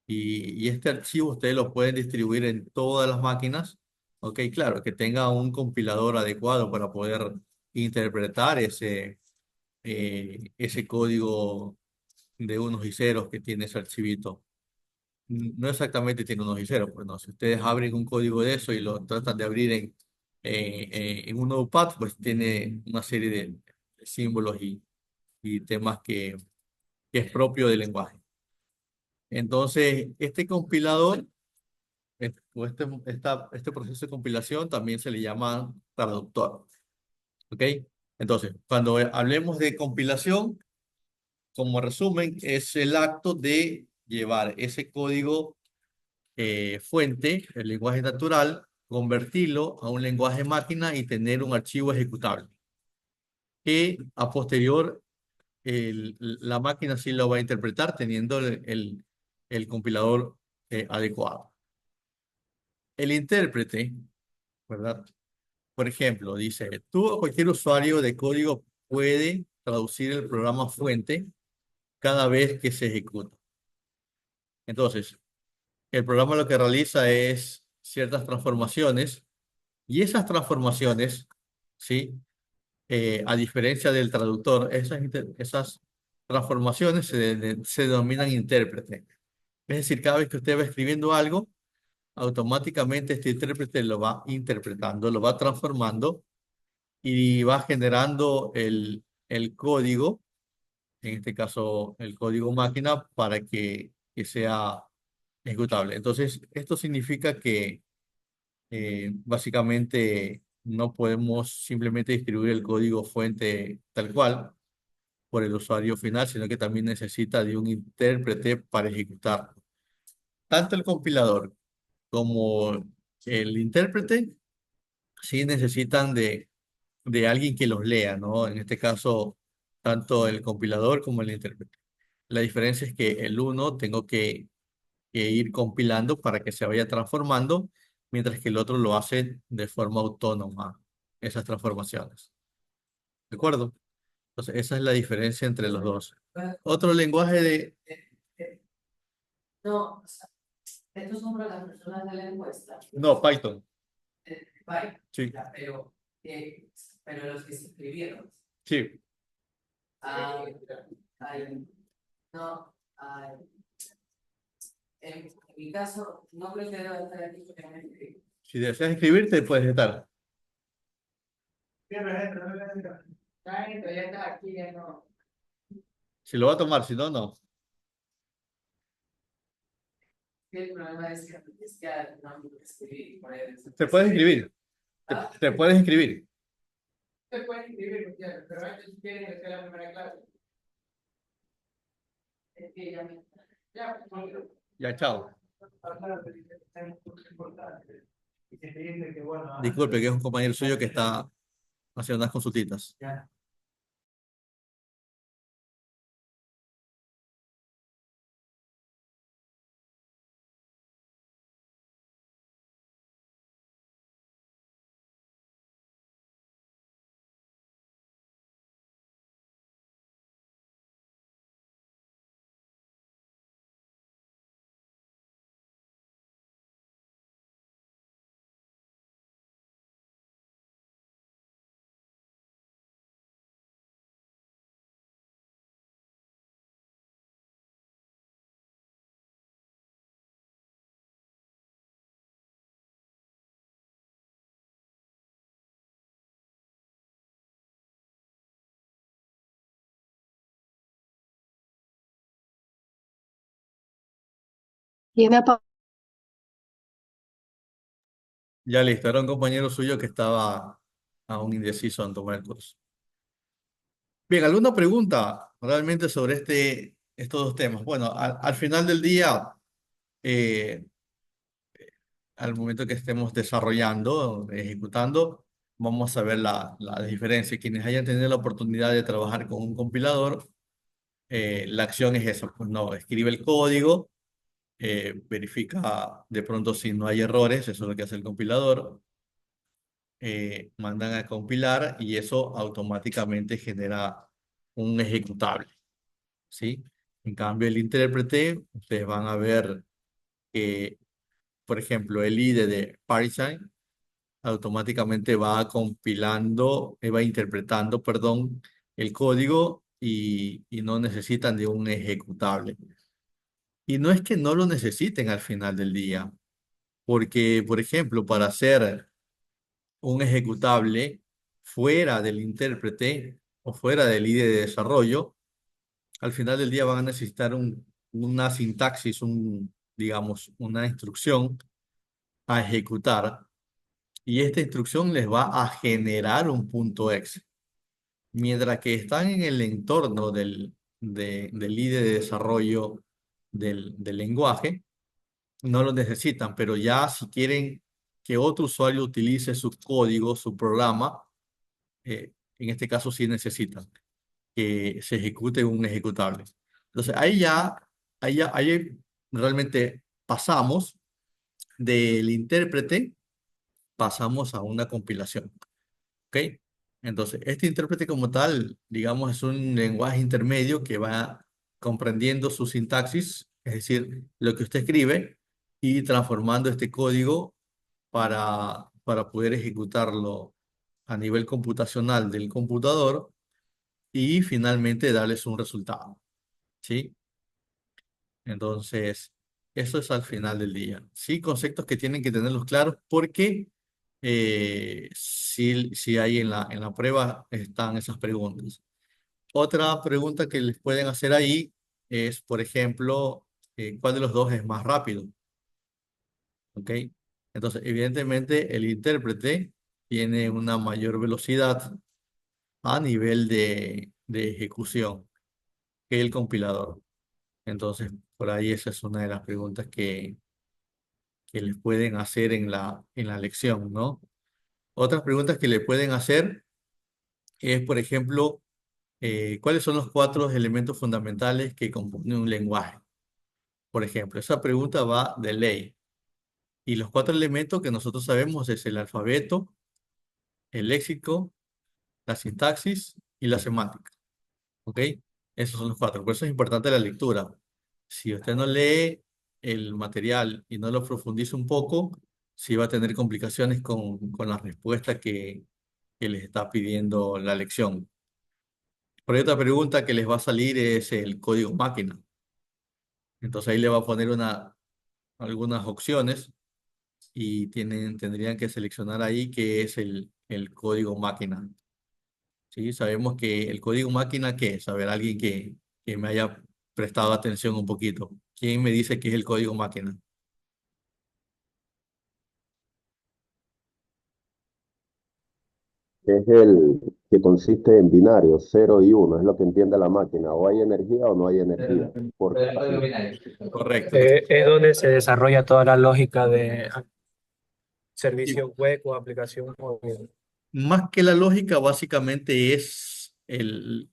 Y este archivo ustedes lo pueden distribuir en todas las máquinas. Ok, claro, que tenga un compilador adecuado para poder interpretar ese código de unos y ceros que tiene ese archivito. No exactamente tiene unos y ceros, pues no. Si ustedes abren un código de eso y lo tratan de abrir en un notepad, pues tiene una serie de símbolos y temas que es propio del lenguaje. Entonces, este compilador este proceso de compilación también se le llama traductor. ¿Ok? Entonces, cuando hablemos de compilación, como resumen, es el acto de llevar ese código fuente, el lenguaje natural, convertirlo a un lenguaje máquina y tener un archivo ejecutable. Que a posterior la máquina sí lo va a interpretar teniendo el compilador adecuado. El intérprete, ¿verdad? Por ejemplo, dice, tú o cualquier usuario de código puede traducir el programa fuente cada vez que se ejecuta. Entonces, el programa lo que realiza es ciertas transformaciones y esas transformaciones, ¿sí? A diferencia del traductor, esas transformaciones se denominan intérprete. Es decir, cada vez que usted va escribiendo algo, automáticamente este intérprete lo va interpretando, lo va transformando y va generando el código, en este caso el código máquina, para que sea ejecutable. Entonces, esto significa que básicamente no podemos simplemente distribuir el código fuente tal cual por el usuario final, sino que también necesita de un intérprete para ejecutar. Tanto el compilador como el intérprete sí necesitan de alguien que los lea, ¿no? En este caso, tanto el compilador como el intérprete. La diferencia es que el uno tengo que ir compilando para que se vaya transformando, mientras que el otro lo hace de forma autónoma, esas transformaciones. ¿De acuerdo? Entonces, esa es la diferencia entre los dos. Otro lenguaje de... No, o sea, estos son para las personas de la encuesta. No, Python. Vale, Sí, ya, pero los que se inscribieron. sí. Hay, no, en mi caso, no creo que deba estar aquí porque no me inscribí. Si deseas inscribirte, puedes estar. Ya está aquí, ya no. Si lo va a tomar, si no, no. El problema es que no me inscribí por eso. Te puedes inscribir. Te puedes inscribir. Te puedes inscribir, pero antes si quieres hacer la primera clase. Es que ya, Ya, chao. Disculpe, que es un compañero suyo que está haciendo unas consultitas. Tiene apa- Ya listo, era un compañero suyo que estaba aún indeciso en tomar el curso. Bien, ¿alguna pregunta realmente sobre estos dos temas? Bueno, al final del día, eh, al momento que estemos desarrollando, ejecutando, vamos a ver la diferencia. Quienes hayan tenido la oportunidad de trabajar con un compilador, la acción es esa, pues no, escribe el código, verifica de pronto si no hay errores, eso es lo que hace el compilador, mandan a compilar y eso automáticamente genera un ejecutable, ¿sí? En cambio, el intérprete, ustedes van a ver que, por ejemplo, el IDE de PyCharm automáticamente va compilando, va interpretando, perdón, el código y no necesitan de un ejecutable. Y no es que no lo necesiten al final del día, porque, por ejemplo, para hacer un ejecutable fuera del intérprete o fuera del IDE de desarrollo, al final del día van a necesitar una sintaxis, digamos, una instrucción a ejecutar y esta instrucción les va a generar un punto exe. Mientras que están en el entorno del IDE de desarrollo del lenguaje, no lo necesitan, pero ya si quieren que otro usuario utilice su código, su programa, en este caso sí necesitan que se ejecute un ejecutable. Entonces ahí realmente pasamos del intérprete, pasamos a una compilación. ¿Ok? Entonces, este intérprete como tal, digamos, es un lenguaje intermedio que va comprendiendo su sintaxis, es decir, lo que usted escribe, y transformando este código para poder ejecutarlo a nivel computacional del computador y finalmente darles un resultado. ¿Sí? Entonces, eso es al final del día. Sí, conceptos que tienen que tenerlos claros porque si hay en la prueba están esas preguntas. Otra pregunta que les pueden hacer ahí es, por ejemplo, ¿cuál de los dos es más rápido? ¿Ok? Entonces, evidentemente, el intérprete tiene una mayor velocidad a nivel de ejecución que el compilador. Entonces, por ahí esa es una de las preguntas que les pueden hacer en la lección, ¿no? Otras preguntas que le pueden hacer es, por ejemplo, ¿cuáles son los cuatro elementos fundamentales que componen un lenguaje? Por ejemplo, esa pregunta va de ley. Y los cuatro elementos que nosotros sabemos es el alfabeto, el léxico, la sintaxis y la semántica. ¿Ok? Esos son los cuatro. Por eso es importante la lectura. Si usted no lee el material y no lo profundiza un poco, sí va a tener complicaciones con la respuesta que les está pidiendo la lección. Por ahí otra pregunta que les va a salir es el código máquina. Entonces ahí le va a poner algunas opciones y tendrían que seleccionar ahí qué es el código máquina. ¿Sí? Sabemos que el código máquina, ¿qué es? A ver, alguien que me haya prestado atención un poquito. ¿Quién me dice qué es el código máquina? Es el que consiste en binarios, 0 y 1, es lo que entiende la máquina, o hay energía o no hay energía por cada bit. Correcto. Es donde se desarrolla toda la lógica de Y servicio web o aplicación móvil. más que la lógica, básicamente es el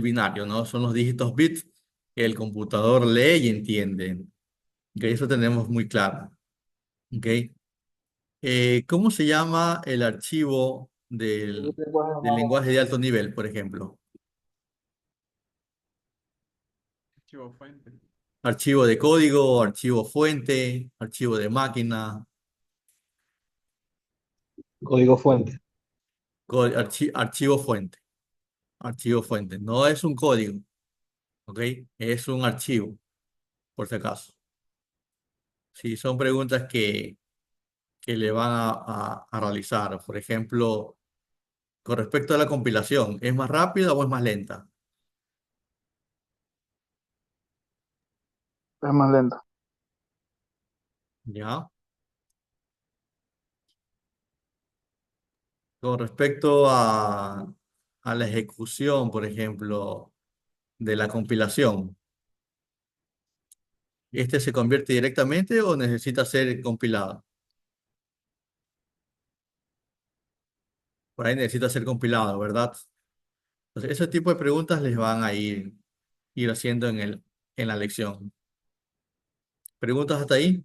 binario, ¿no? Son los dígitos bits que el computador lee y entiende. ¿Ok? Eso tenemos muy claro. ¿Ok? ¿Cómo se llama el archivo El lenguaje del más lenguaje de alto nivel, por ejemplo? Archivo fuente. Archivo de código, archivo fuente, archivo de máquina, Código fuente. archivo fuente. Archivo fuente. No es un código, ¿ok? Es un archivo, por si acaso. Sí, son preguntas que le van a realizar. Por ejemplo, con respecto a la compilación, ¿es más rápida o es más lenta? es más lento. ¿Ya? Con respecto a la ejecución, por ejemplo, de la compilación, ¿este se convierte directamente o necesita ser compilado? Por ahí necesita ser compilado, ¿verdad? Entonces, ese tipo de preguntas les van a ir haciendo en la lección. ¿Preguntas hasta ahí?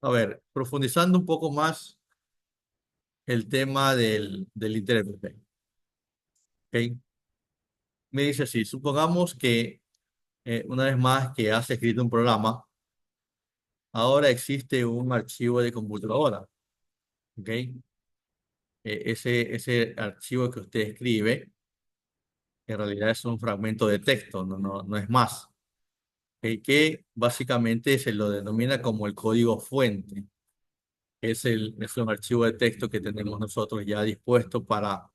A ver, profundizando un poco más el tema del intérprete. ¿Ok? Me dice así, supongamos que una vez más que has escrito un programa, ahora existe un archivo de computadora. ¿Ok? Ese archivo que usted escribe en realidad es un fragmento de texto, no es más. Que básicamente se lo denomina como el código fuente. Es un archivo de texto que tenemos nosotros ya dispuesto para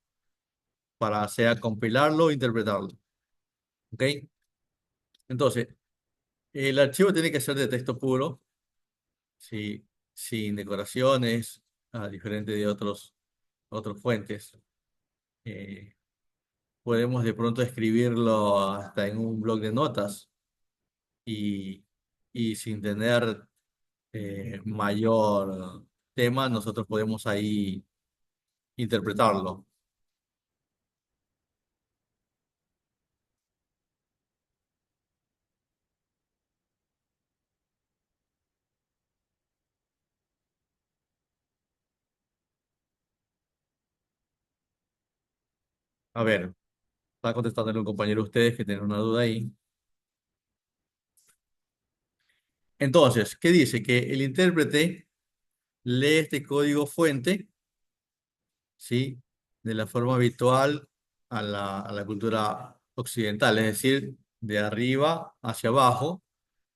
sea compilarlo o interpretarlo. ¿Ok? Entonces, el archivo tiene que ser de texto puro, sí, sin decoraciones, a diferente de otros fuentes. Eh, Podemos de pronto escribirlo hasta en un blog de notas y, y sin tener mayor tema, nosotros podemos ahí interpretarlo. A ver, está contestándole un compañero de ustedes que tiene una duda ahí. Entonces, ¿qué dice? Que el intérprete lee este código fuente, ¿sí? De la forma habitual a la cultura occidental, es decir, de arriba hacia abajo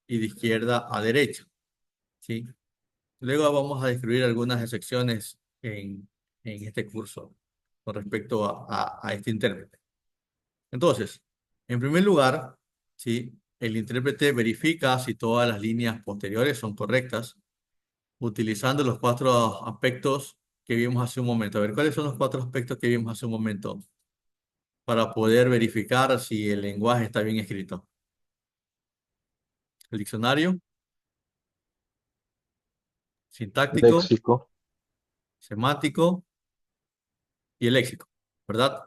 y de izquierda a derecha, ¿sí? Luego vamos a describir algunas excepciones en este curso. con respecto a este intérprete. Entonces, en primer lugar, ¿sí? El intérprete verifica si todas las líneas posteriores son correctas, utilizando los cuatro aspectos que vimos hace un momento. A ver, ¿cuáles son los cuatro aspectos que vimos hace un momento para poder verificar si el lenguaje está bien escrito? El diccionario, sintáctico, Léxico. semántico y el léxico, ¿verdad?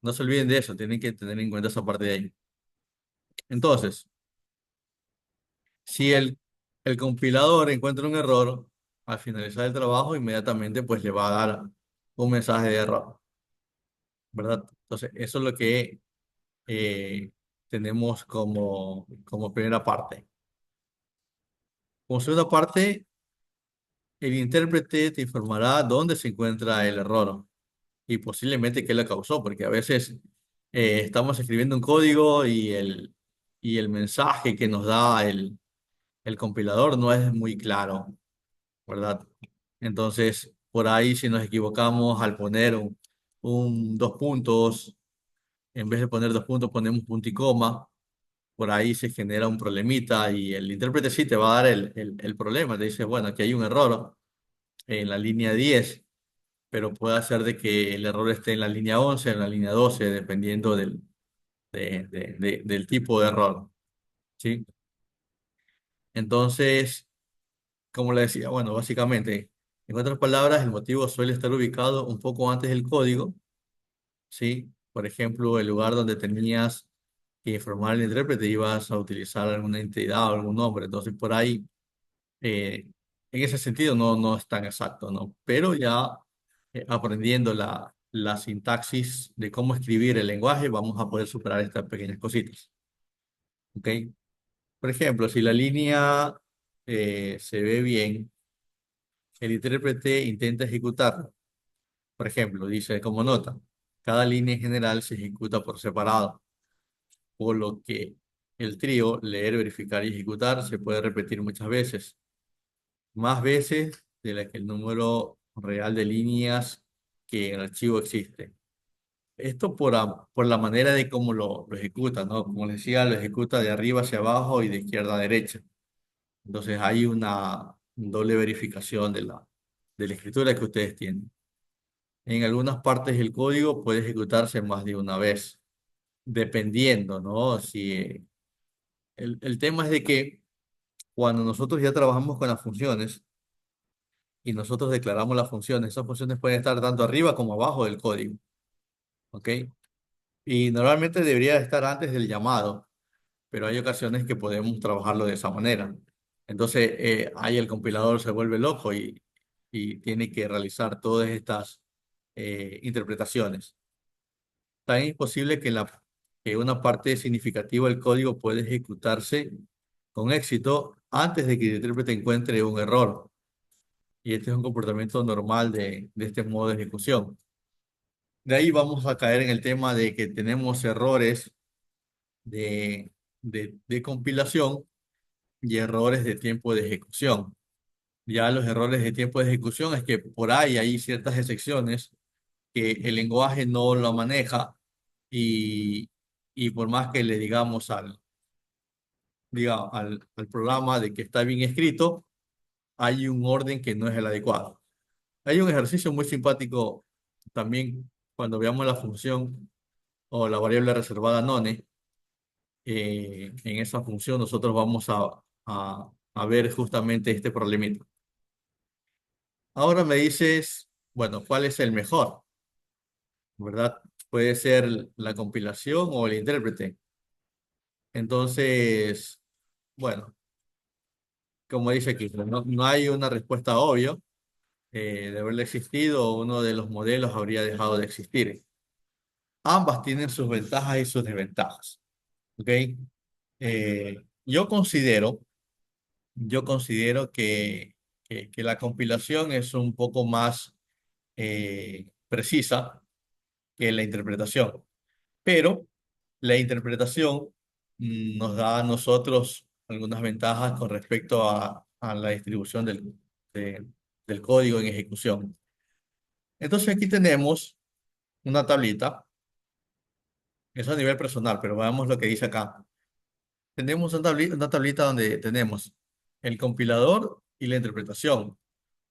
No se olviden de eso, tienen que tener en cuenta esa parte de ahí. Entonces, si el compilador encuentra un error, al finalizar el trabajo, inmediatamente pues le va a dar un mensaje de error, ¿verdad? Entonces, eso es lo que tenemos como primera parte. Como segunda parte, el intérprete te informará dónde se encuentra el error y posiblemente qué lo causó, porque a veces estamos escribiendo un código y el mensaje que nos da el compilador no es muy claro, ¿verdad? Entonces, por ahí si nos equivocamos al poner un dos puntos, en vez de poner dos puntos ponemos punto y coma, por ahí se genera un problemita y el intérprete sí te va a dar el problema, te dice, bueno, aquí hay un error en la línea 10, pero puede ser de que el error esté en la línea 11, en la línea 12, dependiendo del tipo de error, ¿sí? Entonces, como le decía, bueno, básicamente, en otras palabras, el motivo suele estar ubicado un poco antes del código, ¿sí? Por ejemplo, el lugar donde tenías que informar al intérprete ibas a utilizar alguna entidad o algún nombre, entonces por ahí, en ese sentido no es tan exacto, ¿no? Pero ya aprendiendo la sintaxis de cómo escribir el lenguaje, vamos a poder superar estas pequeñas cositas, ¿ok? Por ejemplo, si la línea se ve bien, el intérprete intenta ejecutarlo. Por ejemplo, dice como nota, cada línea en general se ejecuta por separado, por lo que el trío leer, verificar y ejecutar se puede repetir muchas veces, más veces de la que el número real de líneas que en el archivo existe. Esto por la manera de cómo lo ejecuta, ¿no? Como les decía, lo ejecuta de arriba hacia abajo y de izquierda a derecha. Entonces hay una doble verificación de la escritura que ustedes tienen. En algunas partes del código puede ejecutarse más de una vez, dependiendo, ¿no? Si, el tema es de que cuando nosotros ya trabajamos con las funciones y nosotros declaramos las funciones, esas funciones pueden estar tanto arriba como abajo del código, ¿ok? Y normalmente debería estar antes del llamado, pero hay ocasiones que podemos trabajarlo de esa manera. Entonces, ahí el compilador se vuelve loco y tiene que realizar todas estas interpretaciones. También es posible que una parte significativa del código puede ejecutarse con éxito antes de que el intérprete encuentre un error. Y este es un comportamiento normal de este modo de ejecución. De ahí vamos a caer en el tema de que tenemos errores de compilación y errores de tiempo de ejecución. Ya los errores de tiempo de ejecución es que por ahí hay ciertas excepciones que el lenguaje no lo maneja y, y por más que le digamos al programa de que está bien escrito, hay un orden que no es el adecuado. Hay un ejercicio muy simpático también cuando veamos la función o la variable reservada none. En esa función nosotros vamos a ver justamente este problemita. Ahora me dices, bueno, ¿cuál es el mejor? ¿Verdad? Puede ser la compilación o el intérprete. Entonces, bueno, como dice aquí, no hay una respuesta obvia. De haberle existido, uno de los modelos habría dejado de existir. Ambas tienen sus ventajas y sus desventajas. ¿Ok? Yo considero que la compilación es un poco más precisa que la interpretación, pero la interpretación nos da a nosotros algunas ventajas con respecto a la distribución de- del código en ejecución. Entonces aquí tenemos una tablita, eso a nivel personal, pero veamos lo que dice acá. Tenemos una tablita donde tenemos el compilador y la interpretación,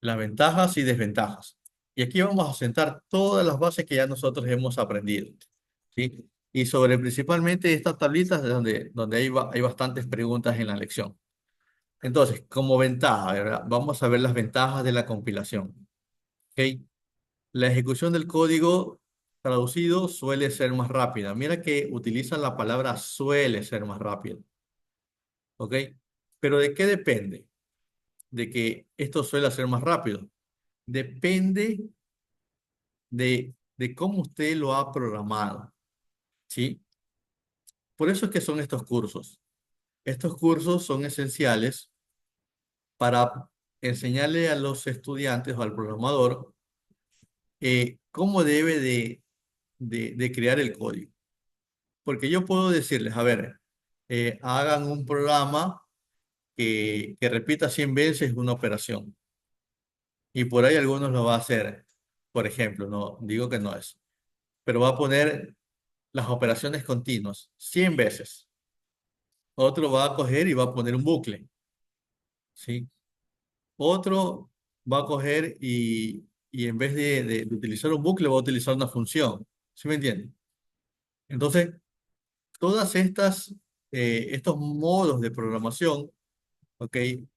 las ventajas y desventajas. Y aquí vamos a sentar todas las bases que ya nosotros hemos aprendido, ¿sí? Y sobre principalmente estas tablitas donde hay bastantes preguntas en la lección. Entonces, como ventaja, ¿verdad? Vamos a ver las ventajas de la compilación. ¿Ok? La ejecución del código traducido suele ser más rápida. Mira que utilizan la palabra suele ser más rápida. ¿Ok? Pero ¿de qué depende? De que esto suele ser más rápido. Depende de cómo usted lo ha programado. ¿Sí? Por eso es que son estos cursos. Estos cursos son esenciales para enseñarle a los estudiantes o al programador cómo debe de crear el código. Porque yo puedo decirles, a ver, hagan un programa que repita 100 veces una operación. Y por ahí algunos lo va a hacer. Por ejemplo, no digo que no es, pero va a poner las operaciones continuas 100 veces. Otro va a coger y va a poner un bucle, ¿sí? Otro va a coger y en vez de utilizar un bucle va a utilizar una función. ¿Sí me entienden? Entonces, todas estos modos de programación, ¿ok?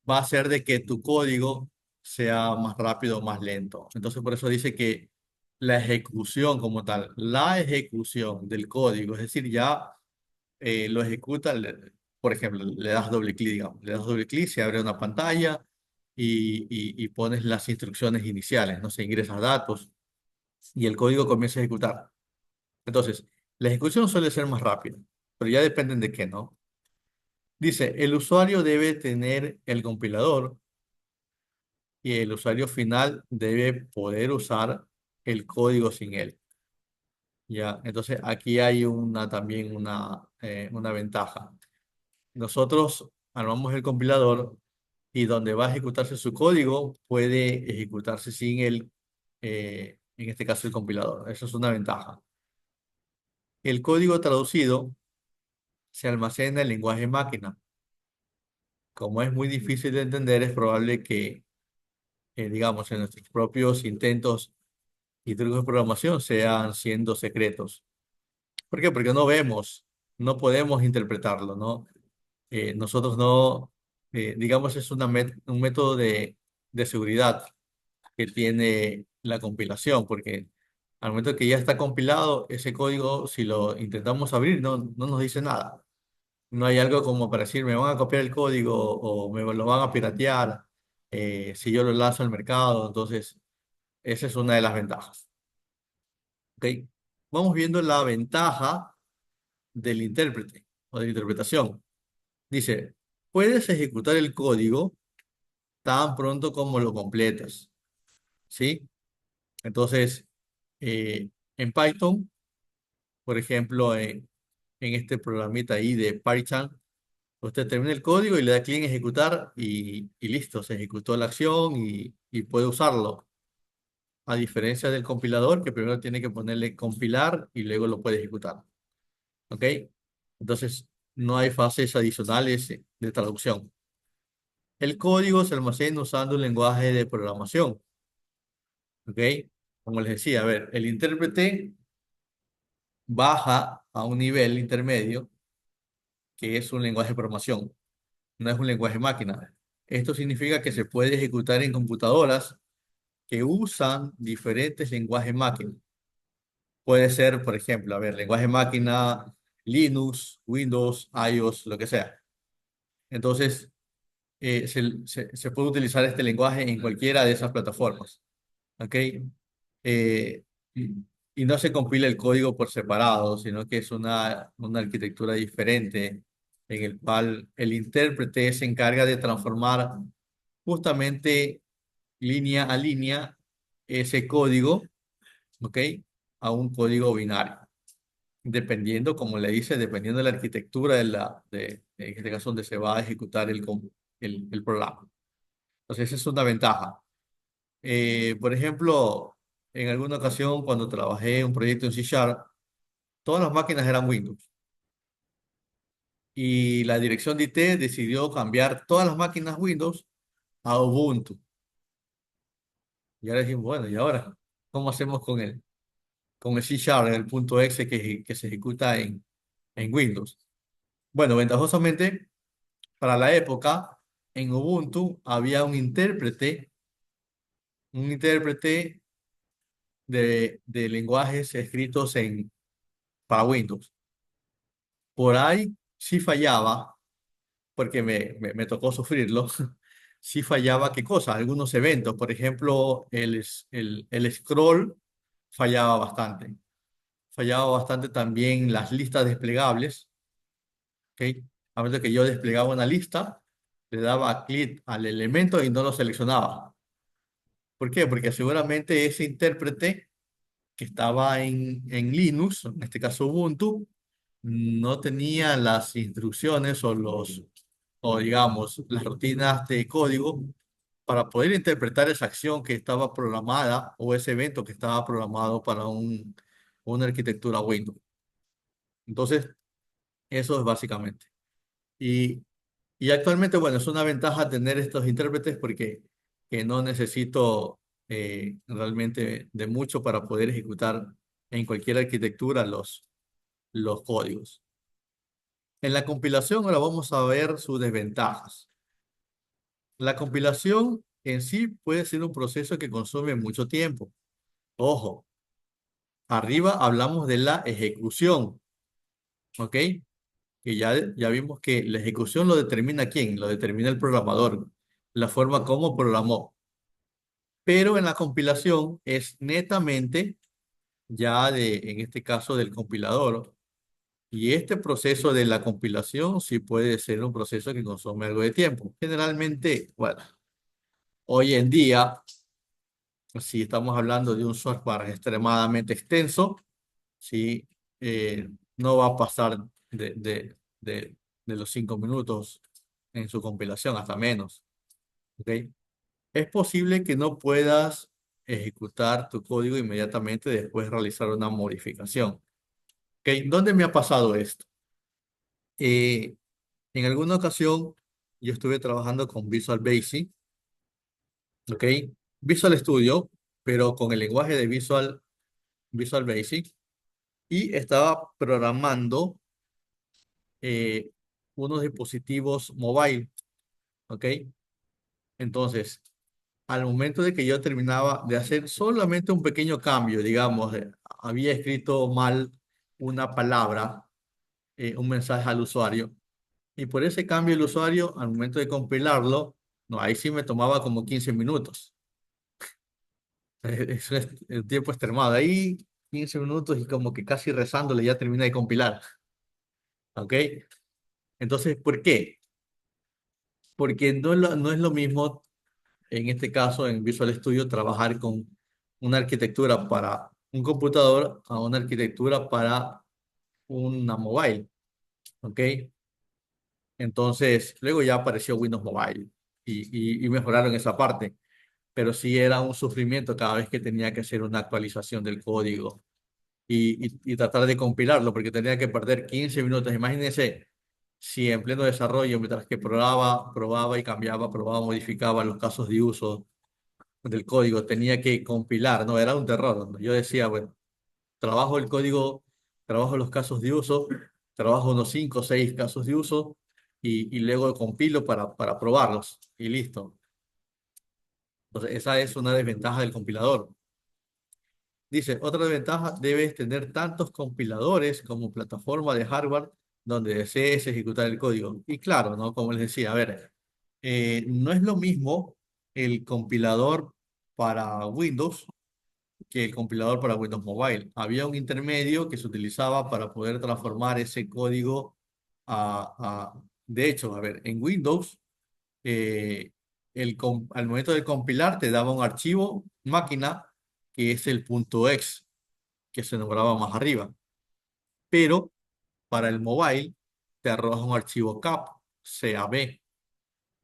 Va a hacer de que tu código sea más rápido o más lento. Entonces, por eso dice que la ejecución como tal, la ejecución del código, es decir, ya lo ejecuta, por ejemplo, le das doble clic, digamos, le das doble clic, se abre una pantalla y pones las instrucciones iniciales, no sé, ingresas datos y el código comienza a ejecutar. Entonces, la ejecución suele ser más rápida, pero ya dependen de qué, ¿no? Dice, el usuario debe tener el compilador y el usuario final debe poder usar el código sin él. Ya, entonces aquí hay también una ventaja. Nosotros armamos el compilador y donde va a ejecutarse su código puede ejecutarse sin en este caso, el compilador. Eso es una ventaja. El código traducido se almacena en lenguaje máquina. Como es muy difícil de entender, es probable que, digamos, en nuestros propios intentos y trucos de programación sean siendo secretos. ¿Por qué? Porque no vemos, no podemos interpretarlo, ¿no? Nosotros no, digamos, es un método de seguridad que tiene la compilación, porque al momento que ya está compilado, ese código, si lo intentamos abrir, no nos dice nada. No hay algo como para decir, me van a copiar el código o me lo van a piratear si yo lo lanzo al mercado. Entonces, esa es una de las ventajas. ¿Ok? Vamos viendo la ventaja del intérprete o de la interpretación. Dice, puedes ejecutar el código tan pronto como lo completas. ¿Sí? Entonces, en Python, por ejemplo, en este programita ahí de Python, usted termina el código y le da clic en ejecutar y listo, se ejecutó la acción y puede usarlo. A diferencia del compilador, que primero tiene que ponerle compilar y luego lo puede ejecutar. ¿Ok? Entonces, no hay fases adicionales de traducción. El código se almacena usando un lenguaje de programación. ¿Ok? Como les decía, a ver, el intérprete baja a un nivel intermedio, que es un lenguaje de programación, no es un lenguaje máquina. Esto significa que se puede ejecutar en computadoras que usan diferentes lenguajes máquina. Puede ser, por ejemplo, a ver, lenguaje máquina, Linux, Windows, iOS, lo que sea. Entonces, se puede utilizar este lenguaje en cualquiera de esas plataformas. ¿Ok? Eh, y, y no se compila el código por separado, sino que es una arquitectura diferente en el cual el intérprete se encarga de transformar justamente línea a línea ese código, ¿ok? A un código binario, dependiendo, como le dice, dependiendo de la arquitectura en este caso, donde se va a ejecutar el programa. Entonces, esa es una ventaja. Por ejemplo, en alguna ocasión cuando trabajé en un proyecto en C Sharp, todas las máquinas eran Windows. Y la dirección de IT decidió cambiar todas las máquinas Windows a Ubuntu. Y ahora dijimos, bueno, ¿y ahora cómo hacemos con el C Sharp, el punto exe que se ejecuta en Windows? Bueno, ventajosamente, para la época, en Ubuntu había un intérprete de lenguajes escritos para Windows. Por ahí sí fallaba, porque me tocó sufrirlo. Sí fallaba, ¿qué cosa? Algunos eventos, por ejemplo, el scroll fallaba bastante. Fallaba bastante también las listas desplegables, ¿ok? A veces que yo desplegaba una lista, le daba clic al elemento y no lo seleccionaba. ¿Por qué? Porque seguramente ese intérprete que estaba en Linux, en este caso Ubuntu, no tenía las instrucciones o digamos, las rutinas de código para poder interpretar esa acción que estaba programada o ese evento que estaba programado para una arquitectura Windows. Entonces, eso es básicamente. Y, y actualmente, bueno, es una ventaja tener estos intérpretes porque que no necesito realmente de mucho para poder ejecutar en cualquier arquitectura los códigos. En la compilación ahora vamos a ver sus desventajas. La compilación en sí puede ser un proceso que consume mucho tiempo. Ojo, arriba hablamos de la ejecución, ¿ok? Que ya vimos que la ejecución lo determina quién, lo determina el programador, la forma como programó. Pero en la compilación es netamente ya en este caso del compilador. Y este proceso de la compilación sí puede ser un proceso que consume algo de tiempo. Generalmente, bueno, hoy en día, si estamos hablando de un software extremadamente extenso, sí, no va a pasar de los 5 minutos en su compilación, hasta menos. ¿Ok? Es posible que no puedas ejecutar tu código inmediatamente después de realizar una modificación. ¿Ok? ¿Dónde me ha pasado esto? Eh, en alguna ocasión yo estuve trabajando con Visual Basic, ¿ok? Visual Studio, pero con el lenguaje de Visual Basic, y estaba programando eh, unos dispositivos mobile, ¿ok? Entonces, al momento de que yo terminaba de hacer solamente un pequeño cambio, digamos, había escrito mal una palabra, un mensaje al usuario, y por ese cambio el usuario, al momento de compilarlo, no, ahí sí me tomaba como 15 minutos. Eso es el tiempo extremado. Ahí 15 minutos y como que casi rezándole ya terminé de compilar. ¿Ok? Entonces, ¿por qué? Porque no es lo mismo, en este caso, en Visual Studio, trabajar con una arquitectura para un computador a una arquitectura para una mobile. ¿Ok? Entonces, luego ya apareció Windows Mobile y mejoraron esa parte. Pero sí era un sufrimiento cada vez que tenía que hacer una actualización del código y tratar de compilarlo, porque tenía que perder 15 minutos. Imagínense si en pleno desarrollo, mientras que probaba y cambiaba, probaba, modificaba los casos de uso del código, tenía que compilar, ¿no? Era un terror, ¿no? Yo decía, bueno, trabajo el código, trabajo los casos de uso, trabajo unos 5 o 6 casos de uso y luego compilo para probarlos y listo. Entonces, esa es una desventaja del compilador. Dice, otra desventaja, debes tener tantos compiladores como plataforma de hardware donde desees ejecutar el código. Y claro, ¿no? Como les decía, a ver, no es lo mismo el compilador para Windows que el compilador para Windows Mobile. Había un intermedio que se utilizaba para poder transformar ese código de hecho, a ver, en Windows, eh, al momento de compilar te daba un archivo máquina que es el punto .exe que se nombraba más arriba, pero para el mobile te arroja un archivo CAB.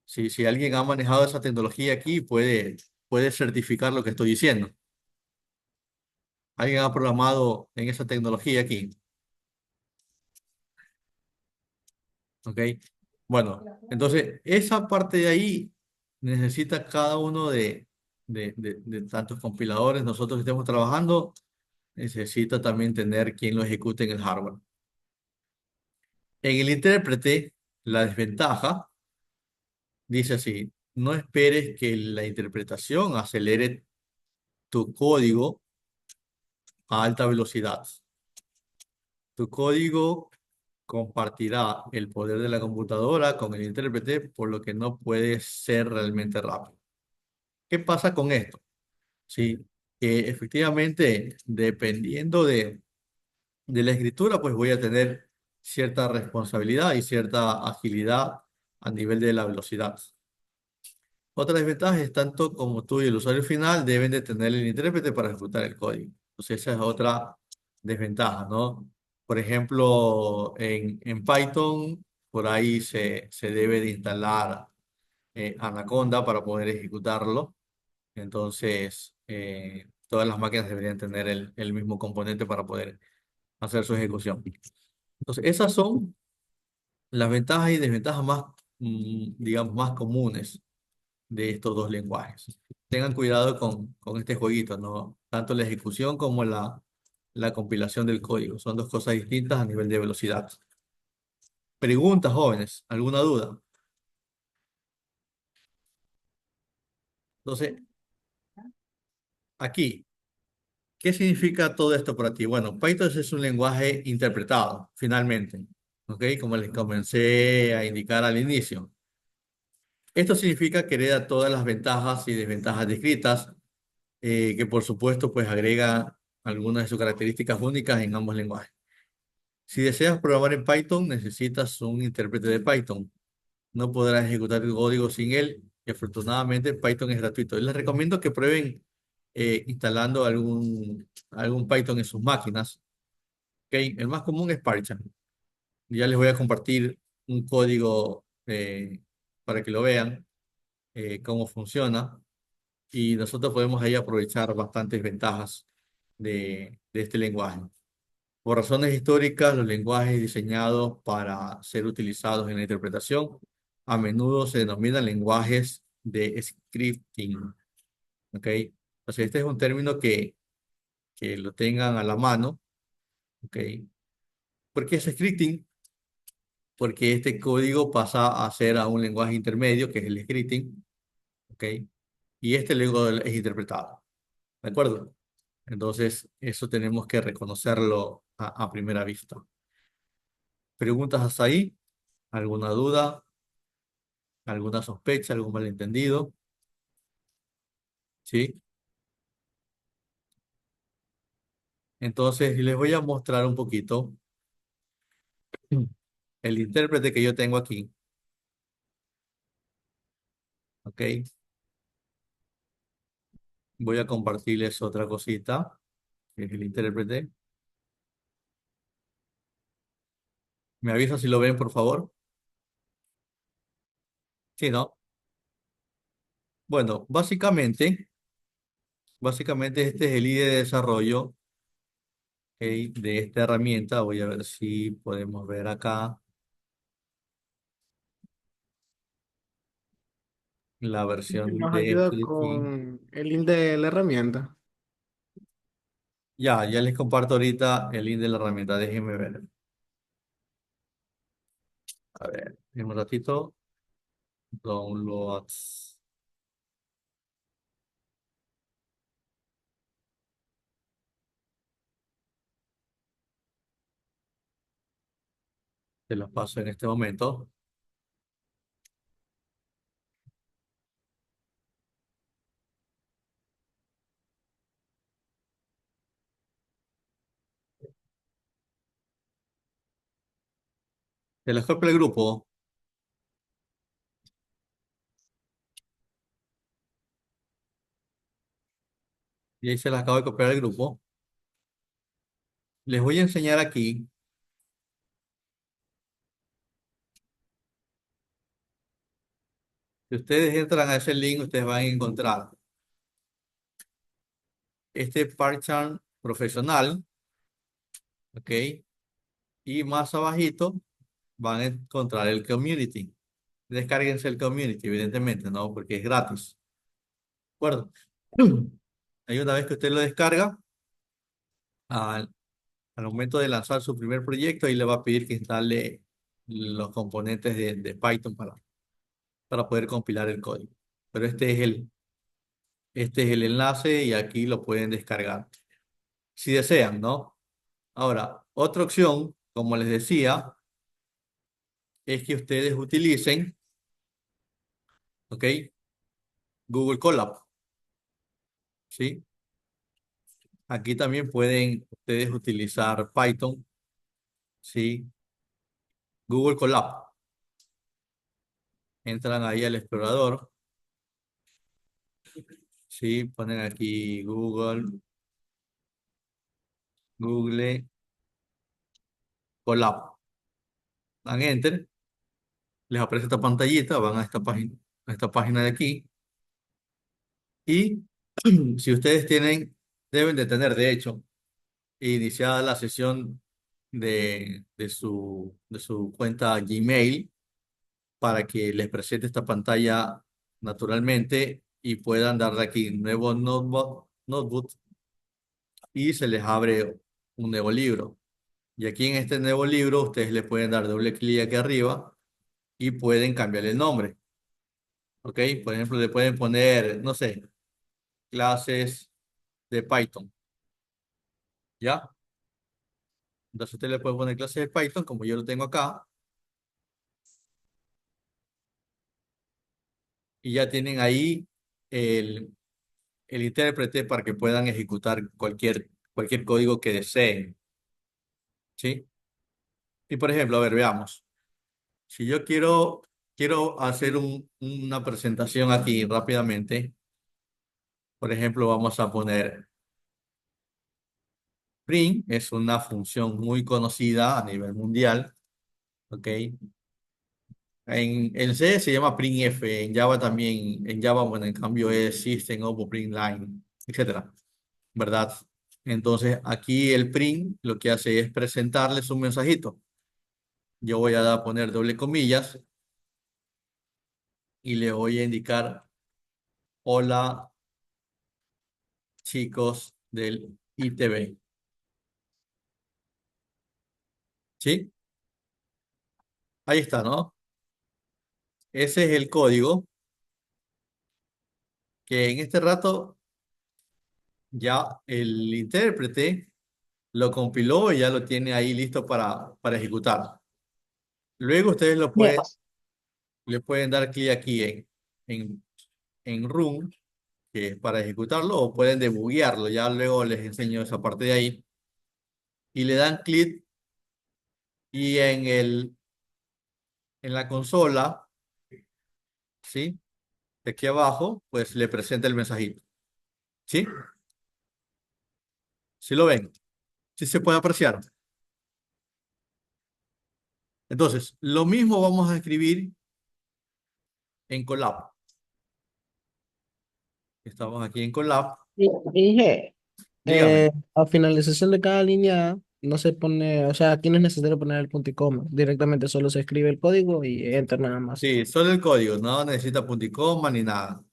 Si alguien ha manejado esa tecnología aquí, puede certificar lo que estoy diciendo. ¿Alguien ha programado en esa tecnología aquí? ¿Ok? Bueno, entonces esa parte de ahí necesita cada uno de tantos compiladores. Nosotros que estemos trabajando, necesita también tener quien lo ejecute en el hardware. En el intérprete, la desventaja dice así: no esperes que la interpretación acelere tu código a alta velocidad. Tu código compartirá el poder de la computadora con el intérprete, por lo que no puede ser realmente rápido. ¿Qué pasa con esto? Sí, que efectivamente, dependiendo de la escritura, pues voy a tener cierta responsabilidad y cierta agilidad a nivel de la velocidad. Otra desventaja es tanto como tú y el usuario final deben de tener el intérprete para ejecutar el código. Entonces esa es otra desventaja, ¿no? Por ejemplo, en Python, por ahí se debe de instalar Anaconda para poder ejecutarlo. Entonces, todas las máquinas deberían tener el mismo componente para poder hacer su ejecución. Entonces, esas son las ventajas y desventajas más, digamos, más comunes de estos dos lenguajes. Tengan cuidado con este jueguito, ¿no? Tanto la ejecución como la compilación del código. Son dos cosas distintas a nivel de velocidad. Preguntas, jóvenes, ¿alguna duda? Entonces, aquí, ¿qué significa todo esto para ti? Bueno, Python es un lenguaje interpretado, finalmente, ¿ok? Como les comencé a indicar al inicio. Esto significa que hereda todas las ventajas y desventajas descritas, que por supuesto pues agrega algunas de sus características únicas en ambos lenguajes. Si deseas programar en Python, necesitas un intérprete de Python. No podrás ejecutar el código sin él, y afortunadamente Python es gratuito. Les recomiendo que prueben instalando algún Python en sus máquinas. ¿Ok? El más común es PyCharm. Ya les voy a compartir un código para que lo vean, cómo funciona. Y nosotros podemos ahí aprovechar bastantes ventajas de este lenguaje. Por razones históricas, los lenguajes diseñados para ser utilizados en la interpretación a menudo se denominan lenguajes de scripting. ¿Ok? Entonces, este es un término que lo tengan a la mano. ¿Ok? ¿Por qué es scripting? Porque este código pasa a ser a un lenguaje intermedio, que es el scripting. ¿Ok? Y este luego es interpretado. ¿De acuerdo? Entonces, eso tenemos que reconocerlo a primera vista. ¿Preguntas hasta ahí? ¿Alguna duda? ¿Alguna sospecha? ¿Algún malentendido? ¿Sí? Entonces, les voy a mostrar un poquito el intérprete que yo tengo aquí. ¿Ok? Voy a compartirles otra cosita, que es el intérprete. ¿Me avisa si lo ven, por favor? Sí, ¿no? Bueno, básicamente este es el IDE de desarrollo, ¿ok?, de esta herramienta. Voy a ver si podemos ver acá la versión Nos de ayuda scripting. con el link de la herramienta. Ya les comparto ahorita el link de la herramienta. Déjenme ver. A ver, en un ratito. Downloads. Te los paso en este momento. Te los copio el grupo. Y ahí se las acabo de copiar al grupo. Les voy a enseñar aquí. Si ustedes entran a ese link, ustedes van a encontrar este PyCharm profesional, ¿ok? Y más abajito van a encontrar el community. Descárguense el community, evidentemente, ¿no? Porque es gratis. ¿De acuerdo? Ahí una vez que usted lo descarga, al, al momento de lanzar su primer proyecto, ahí le va a pedir que instale los componentes de Python para poder compilar el código. Pero este es el enlace y aquí lo pueden descargar. Si desean, ¿no? Ahora, otra opción, como les decía, es que ustedes utilicen, ¿ok? Google Colab, ¿sí? Aquí también pueden ustedes utilizar Python, ¿sí? Google Colab. Entran ahí al explorador, ¿sí? Ponen aquí Google Colab. Dan Enter, les aparece esta pantallita, van a esta página de aquí. Y si ustedes deben de tener, de hecho, iniciada la sesión de su cuenta Gmail para que les presente esta pantalla naturalmente y puedan darle aquí nuevo notebook y se les abre un nuevo libro. Y aquí en este nuevo libro ustedes le pueden dar doble clic aquí arriba y pueden cambiar el nombre. ¿Ok? Por ejemplo, le pueden poner, no sé, clases de Python. ¿Ya? Entonces usted le puede poner clases de Python como yo lo tengo acá. Y ya tienen ahí el, el intérprete para que puedan ejecutar cualquier código que deseen, ¿sí? Y por ejemplo, a ver, veamos. Si yo quiero hacer una presentación aquí rápidamente, por ejemplo, vamos a poner print, es una función muy conocida a nivel mundial, ¿ok? En C se llama printf, en Java también, en Java, bueno, en cambio es system of printline, etcétera, ¿verdad? Entonces, aquí el print lo que hace es presentarles un mensajito. Yo voy a poner doble comillas y le voy a indicar, hola chicos del ITV. ¿Sí? Ahí está, ¿no? Ese es el código que en este rato ya el intérprete lo compiló y ya lo tiene ahí listo para ejecutar. Luego ustedes Bien. le pueden dar clic aquí en, en Run, que es para ejecutarlo, o pueden debuguearlo. Ya luego les enseño esa parte de ahí. Y le dan clic y en la consola, ¿sí? De aquí abajo, pues le presenta el mensajito. ¿Sí? ¿Sí lo ven? ¿Sí se puede apreciar? Entonces, lo mismo vamos a escribir en Colab. Estamos aquí en Colab. Dije, Dígame. a finalización de cada línea no se pone, o sea, aquí no es necesario poner el punto y coma. Directamente solo se escribe el código y enter nada más. Sí, solo el código, no necesita punto y coma ni nada.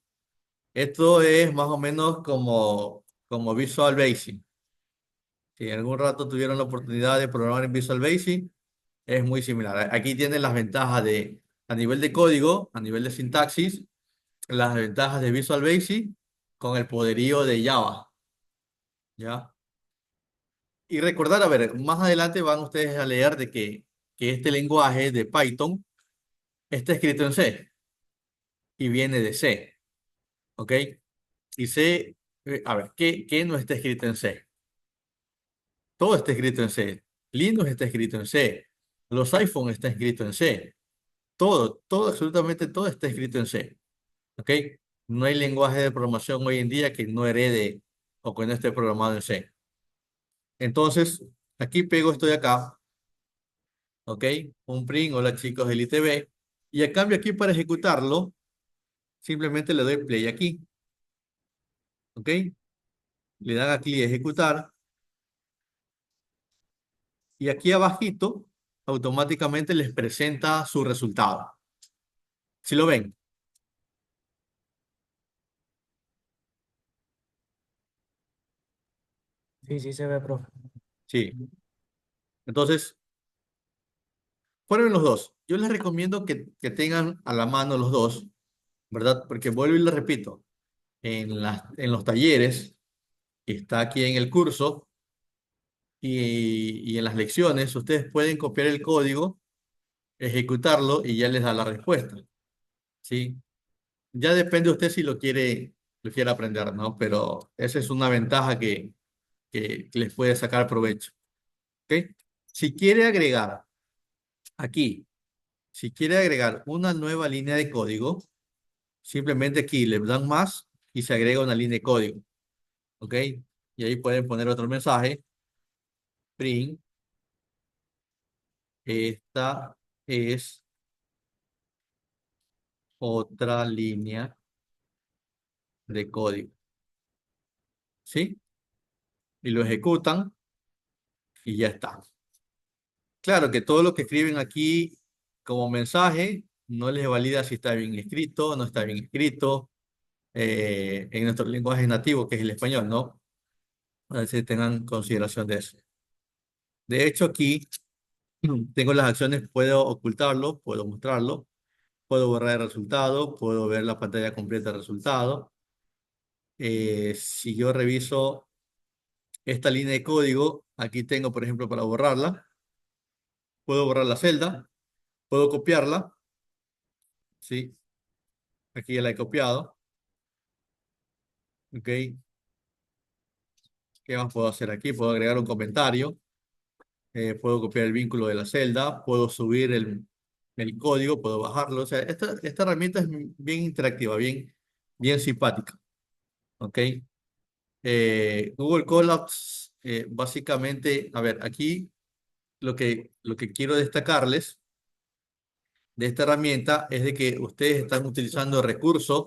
Esto es más o menos como Visual Basic. Si en algún rato tuvieron la oportunidad de programar en Visual Basic, es muy similar. Aquí tienen las ventajas a nivel de código, a nivel de sintaxis, las ventajas de Visual Basic con el poderío de Java. ¿Ya? Y recordar, a ver, más adelante van ustedes a leer que este lenguaje de Python está escrito en C y viene de C. ¿Ok? Y C, a ver, ¿qué no está escrito en C? Todo está escrito en C. Linux está escrito en C. Los iPhone está escrito en C. Todo, absolutamente todo está escrito en C. ¿Ok? No hay lenguaje de programación hoy en día que no herede o que no esté programado en C. Entonces, aquí pego esto de acá. ¿Ok? Un print, hola chicos del ITV. Y a cambio aquí para ejecutarlo, simplemente le doy play aquí. ¿Ok? Le dan a clic ejecutar y aquí abajito automáticamente les presenta su resultado. ¿Sí lo ven? Sí, sí se ve, profe. Sí. Entonces, prueben los dos. Yo les recomiendo que tengan a la mano los dos, ¿verdad? Porque vuelvo y les repito, en los talleres, está aquí en el curso y en las lecciones, ustedes pueden copiar el código, ejecutarlo y ya les da la respuesta, ¿sí? Ya depende de usted si lo quiere aprender, ¿no? Pero esa es una ventaja que les puede sacar provecho, ¿ok? Si quiere agregar aquí, si quiere agregar una nueva línea de código, simplemente aquí le dan más y se agrega una línea de código, ¿ok? Y ahí pueden poner otro mensaje, print, esta es otra línea de código, ¿sí? Y lo ejecutan y ya está. Claro que todo lo que escriben aquí como mensaje no les valida si está bien escrito, no está bien escrito, en nuestro lenguaje nativo, que es el español, ¿no? A ver si tengan consideración de eso. De hecho, aquí tengo las acciones, puedo ocultarlo, puedo mostrarlo, puedo borrar el resultado, puedo ver la pantalla completa del resultado. Si yo reviso esta línea de código, aquí tengo, por ejemplo, para borrarla, puedo borrar la celda, puedo copiarla, ¿sí? Aquí ya la he copiado, ¿ok? ¿Qué más puedo hacer aquí? Puedo agregar un comentario, puedo copiar el vínculo de la celda, puedo subir el código, puedo bajarlo. O sea, esta herramienta es bien interactiva, bien simpática, ¿ok? Google Colabs, básicamente, a ver, aquí lo que quiero destacarles de esta herramienta es de que ustedes están utilizando recursos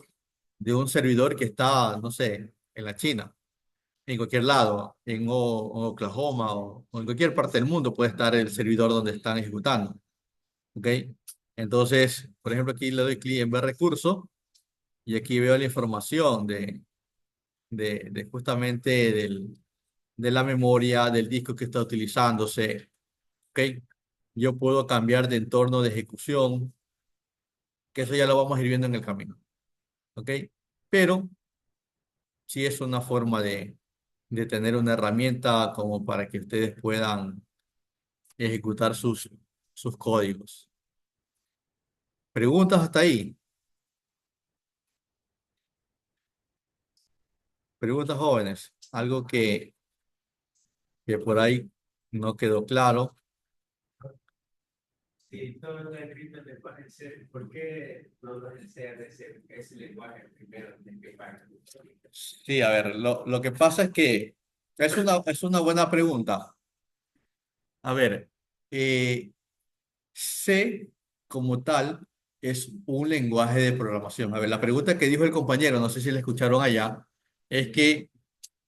de un servidor que está, no sé, en la China, en cualquier lado, en Oklahoma o en cualquier parte del mundo puede estar el servidor donde están ejecutando, ¿ok? Entonces, por ejemplo, aquí le doy clic en ver recursos y aquí veo la información de justamente de la memoria, del disco que está utilizándose, ¿ok? Yo puedo cambiar de entorno de ejecución, que eso ya lo vamos a ir viendo en el camino, ¿ok? Pero sí es una forma de tener una herramienta como para que ustedes puedan ejecutar sus códigos. ¿Preguntas hasta ahí? ¿Preguntas jóvenes? Algo que por ahí no quedó claro. Sí, todo lo escrito en lenguaje C. ¿Por qué no lo desea de ser ese lenguaje primero en que Python? Sí, a ver, lo que pasa es que es una buena pregunta. A ver, C como tal es un lenguaje de programación. A ver, la pregunta que dijo el compañero, no sé si la escucharon allá, es que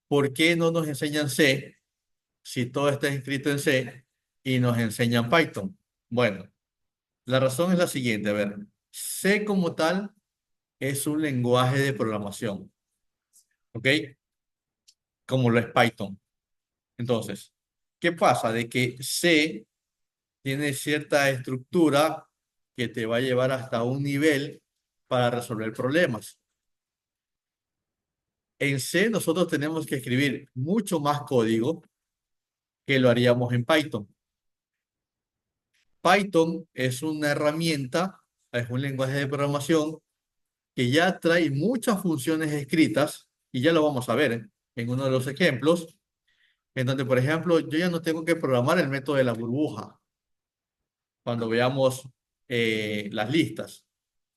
¿por qué no nos enseñan C si todo está escrito en C y nos enseñan Python? Bueno, la razón es la siguiente. A ver, C como tal es un lenguaje de programación, ¿ok? Como lo es Python. Entonces, ¿qué pasa? De que C tiene cierta estructura que te va a llevar hasta un nivel para resolver problemas. En C nosotros tenemos que escribir mucho más código que lo haríamos en Python. Python es una herramienta, es un lenguaje de programación que ya trae muchas funciones escritas y ya lo vamos a ver en uno de los ejemplos, en donde, por ejemplo, yo ya no tengo que programar el método de la burbuja cuando veamos las listas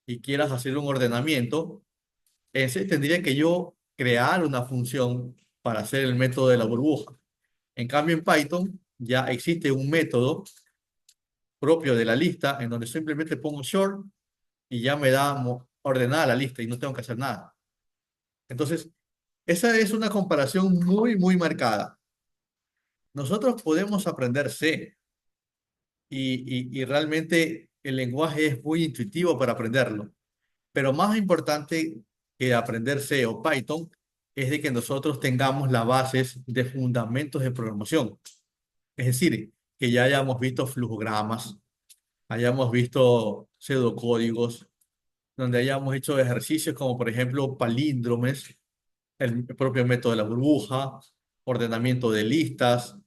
y quieras hacer un ordenamiento, ese tendría que yo crear una función para hacer el método de la burbuja. En cambio, en Python ya existe un método propio de la lista en donde simplemente pongo short y ya me da ordenada la lista y no tengo que hacer nada. Entonces, esa es una comparación muy marcada. nosotros podemos aprender C y realmente el lenguaje es muy intuitivo para aprenderlo. Pero más importante que aprender C o Python es de que nosotros tengamos las bases de fundamentos de programación. Es decir, que ya hayamos visto flujogramas, hayamos visto pseudocódigos, donde hayamos hecho ejercicios como por ejemplo palíndromes, el propio método de la burbuja, ordenamiento de listas,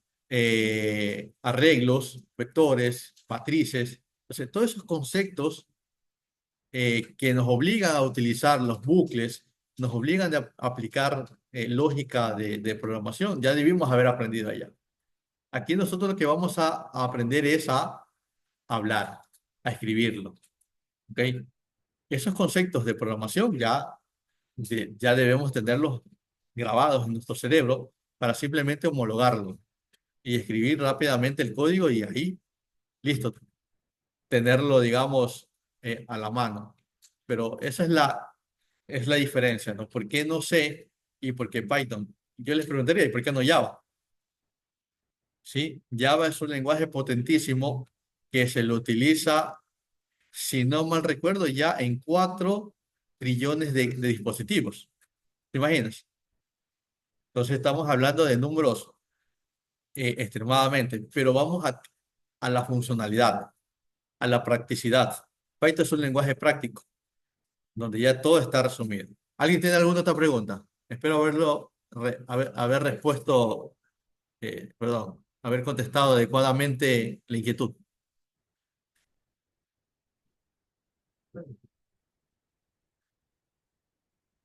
arreglos, vectores, matrices. Entonces, todos esos conceptos que nos obligan a utilizar los bucles, nos obligan a aplicar lógica de programación, ya debimos haber aprendido allá. Aquí nosotros lo que vamos a aprender es a hablar, a escribirlo. ¿Ok? Esos conceptos de programación ya debemos tenerlos grabados en nuestro cerebro para simplemente homologarlo y escribir rápidamente el código y ahí, listo, tenerlo, digamos, a la mano. Pero esa es la diferencia, ¿no? ¿Por qué no C y por qué Python? Yo les preguntaría, ¿y por qué no Java? ¿Sí? Java es un lenguaje potentísimo que se lo utiliza, si no mal recuerdo, ya en 4 trillones de dispositivos. ¿Te imaginas? Entonces estamos hablando de números extremadamente, pero vamos a la funcionalidad, a la practicidad. Python es un lenguaje práctico, donde ya todo está resumido. ¿Alguien tiene alguna otra pregunta? Espero haber respuesto, perdón, haber contestado adecuadamente la inquietud.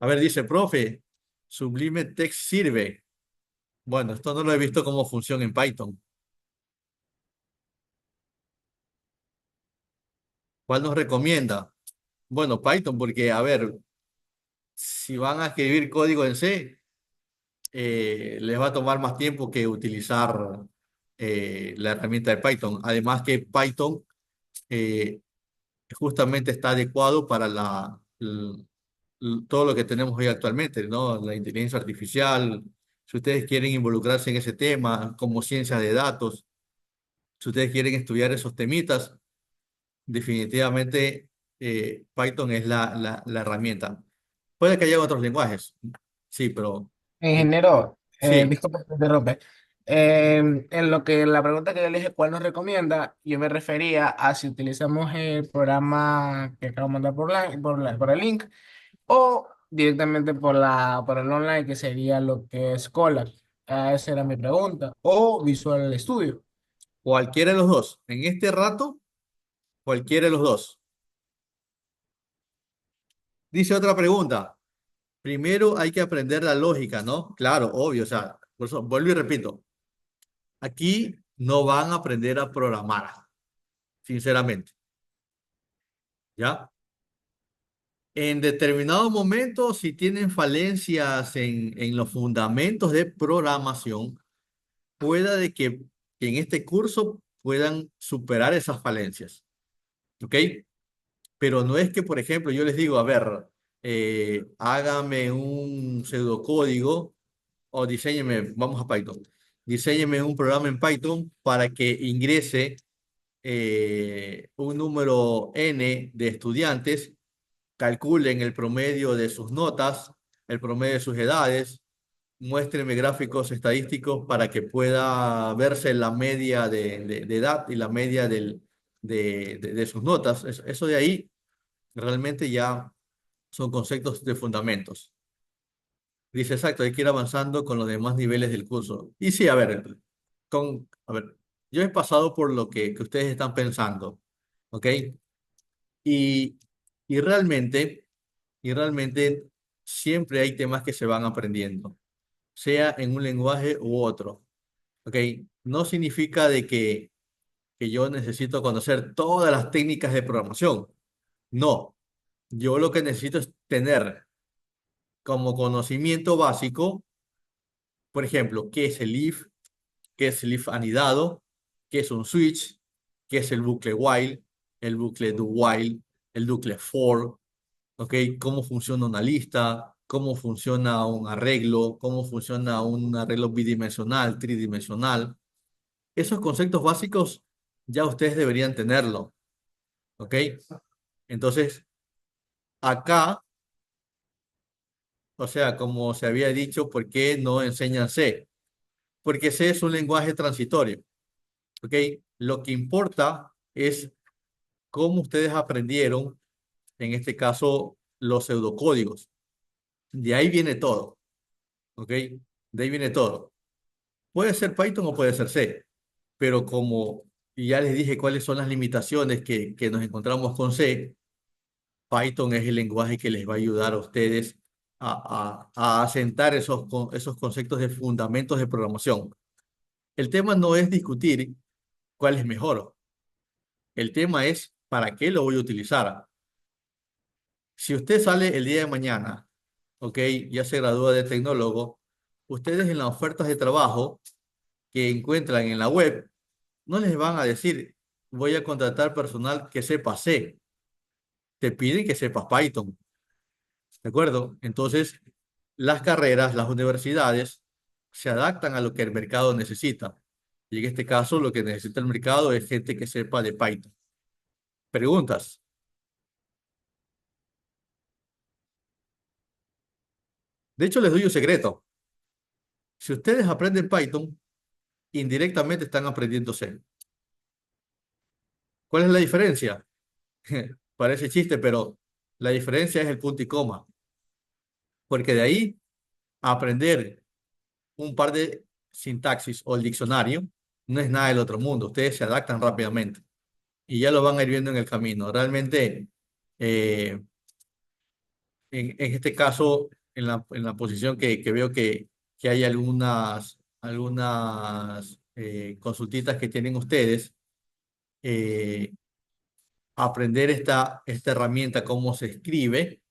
A ver, dice, profe, Sublime Text sirve. Bueno, esto no lo he visto como función en Python. ¿Cuál nos recomienda? Bueno, Python, porque, a ver, si van a escribir código en C, les va a tomar más tiempo que utilizar la herramienta de Python. Además que Python eh, justamente está adecuado para todo lo que tenemos hoy actualmente, ¿no? La inteligencia artificial. Si ustedes quieren involucrarse en ese tema, como ciencia de datos, si ustedes quieren estudiar esos temitas, definitivamente Python es la herramienta. Puede que haya otros lenguajes, sí, pero Ingeniero, sí. disculpe que te interrumpe. En lo que la pregunta que yo le dije, ¿cuál nos recomienda? Yo me refería a si utilizamos el programa que acabo de mandar por el link o directamente por el online, que sería lo que es Colab. Esa era mi pregunta. O Visual Studio. Cualquiera de los dos. En este rato, cualquiera de los dos. Dice otra pregunta. Primero hay que aprender la lógica, ¿no? Claro, obvio. O sea, por eso vuelvo y repito. Aquí no van a aprender a programar, sinceramente. ¿Ya? En determinado momento, si tienen falencias en los fundamentos de programación, pueda de que en este curso puedan superar esas falencias. ¿Ok? Pero no es que, por ejemplo, yo les digo, a ver, hágame un pseudocódigo o diseñeme, vamos a Python, diseñeme un programa en Python para que ingrese un número n de estudiantes, calculen el promedio de sus notas, el promedio de sus edades, muéstrenme gráficos estadísticos para que pueda verse la media de edad y la media de sus notas. Eso de ahí realmente ya son conceptos de fundamentos. Dice, exacto, hay que ir avanzando con los demás niveles del curso. Y sí, a ver, yo he pasado por lo que ustedes están pensando, ¿ok? Y, y realmente, y realmente siempre hay temas que se van aprendiendo, sea en un lenguaje u otro, ¿ok? No significa de que yo necesito conocer todas las técnicas de programación. No, yo lo que necesito es tener como conocimiento básico, por ejemplo, qué es el if, qué es el if anidado, qué es un switch, qué es el bucle while, el bucle do while, el bucle for, ¿ok? Cómo funciona una lista, cómo funciona un arreglo, cómo funciona un arreglo bidimensional, tridimensional. Esos conceptos básicos ya ustedes deberían tenerlo, ¿ok? Entonces, acá, o sea, como se había dicho, ¿por qué no enseñan C? Porque C es un lenguaje transitorio, ¿ok? Lo que importa es cómo ustedes aprendieron, en este caso, los pseudocódigos. De ahí viene todo, ¿ok? De ahí viene todo. Puede ser Python o puede ser C, pero como ya les dije cuáles son las limitaciones que nos encontramos con C, Python es el lenguaje que les va a ayudar a ustedes a asentar esos conceptos de fundamentos de programación. El tema no es discutir cuál es mejor. El tema es para qué lo voy a utilizar. Si usted sale el día de mañana, ok, ya se gradúa de tecnólogo, ustedes en las ofertas de trabajo que encuentran en la web, no les van a decir, voy a contratar personal que sepa C. Te piden que sepas Python. ¿De acuerdo? Entonces, las carreras, las universidades se adaptan a lo que el mercado necesita. Y en este caso, lo que necesita el mercado es gente que sepa de Python. Preguntas. De hecho, les doy un secreto. Si ustedes aprenden Python, indirectamente están aprendiendo C. ¿Cuál es la diferencia? Parece chiste, pero la diferencia es el punto y coma. Porque de ahí a aprender un par de sintaxis o el diccionario no es nada del otro mundo. Ustedes se adaptan rápidamente y ya lo van a ir viendo en el camino. Realmente, eh, en este caso, en la posición que veo que hay algunas consultitas que tienen ustedes, eh, aprender esta herramienta, cómo se escribe,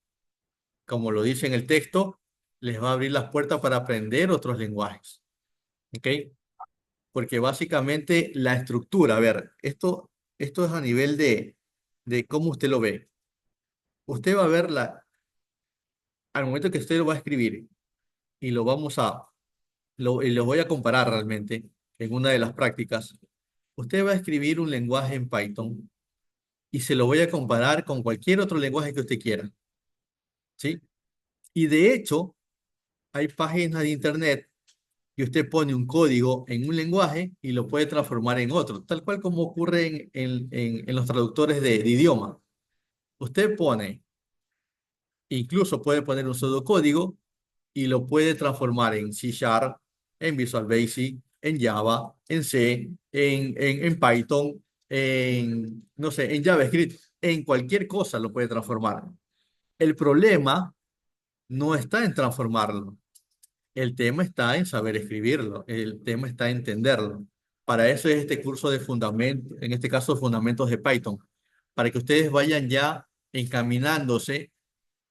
como lo dice en el texto, les va a abrir las puertas para aprender otros lenguajes. ¿Ok? Porque básicamente la estructura, a ver, esto es a nivel de cómo usted lo ve. Usted va a ver al momento que usted lo va a escribir y lo voy a comparar realmente en una de las prácticas. Usted va a escribir un lenguaje en Python y se lo voy a comparar con cualquier otro lenguaje que usted quiera, ¿sí? Y de hecho, hay páginas de internet que usted pone un código en un lenguaje y lo puede transformar en otro, tal cual como ocurre en los traductores de idioma. Usted incluso puede poner un pseudocódigo y lo puede transformar en C Sharp, en Visual Basic, en Java, en C, en Python, no sé, en JavaScript, en cualquier cosa lo puede transformar. El problema no está en transformarlo. El tema está en saber escribirlo, el tema está en entenderlo. Para eso es este curso de fundamentos, en este caso fundamentos de Python, para que ustedes vayan ya encaminándose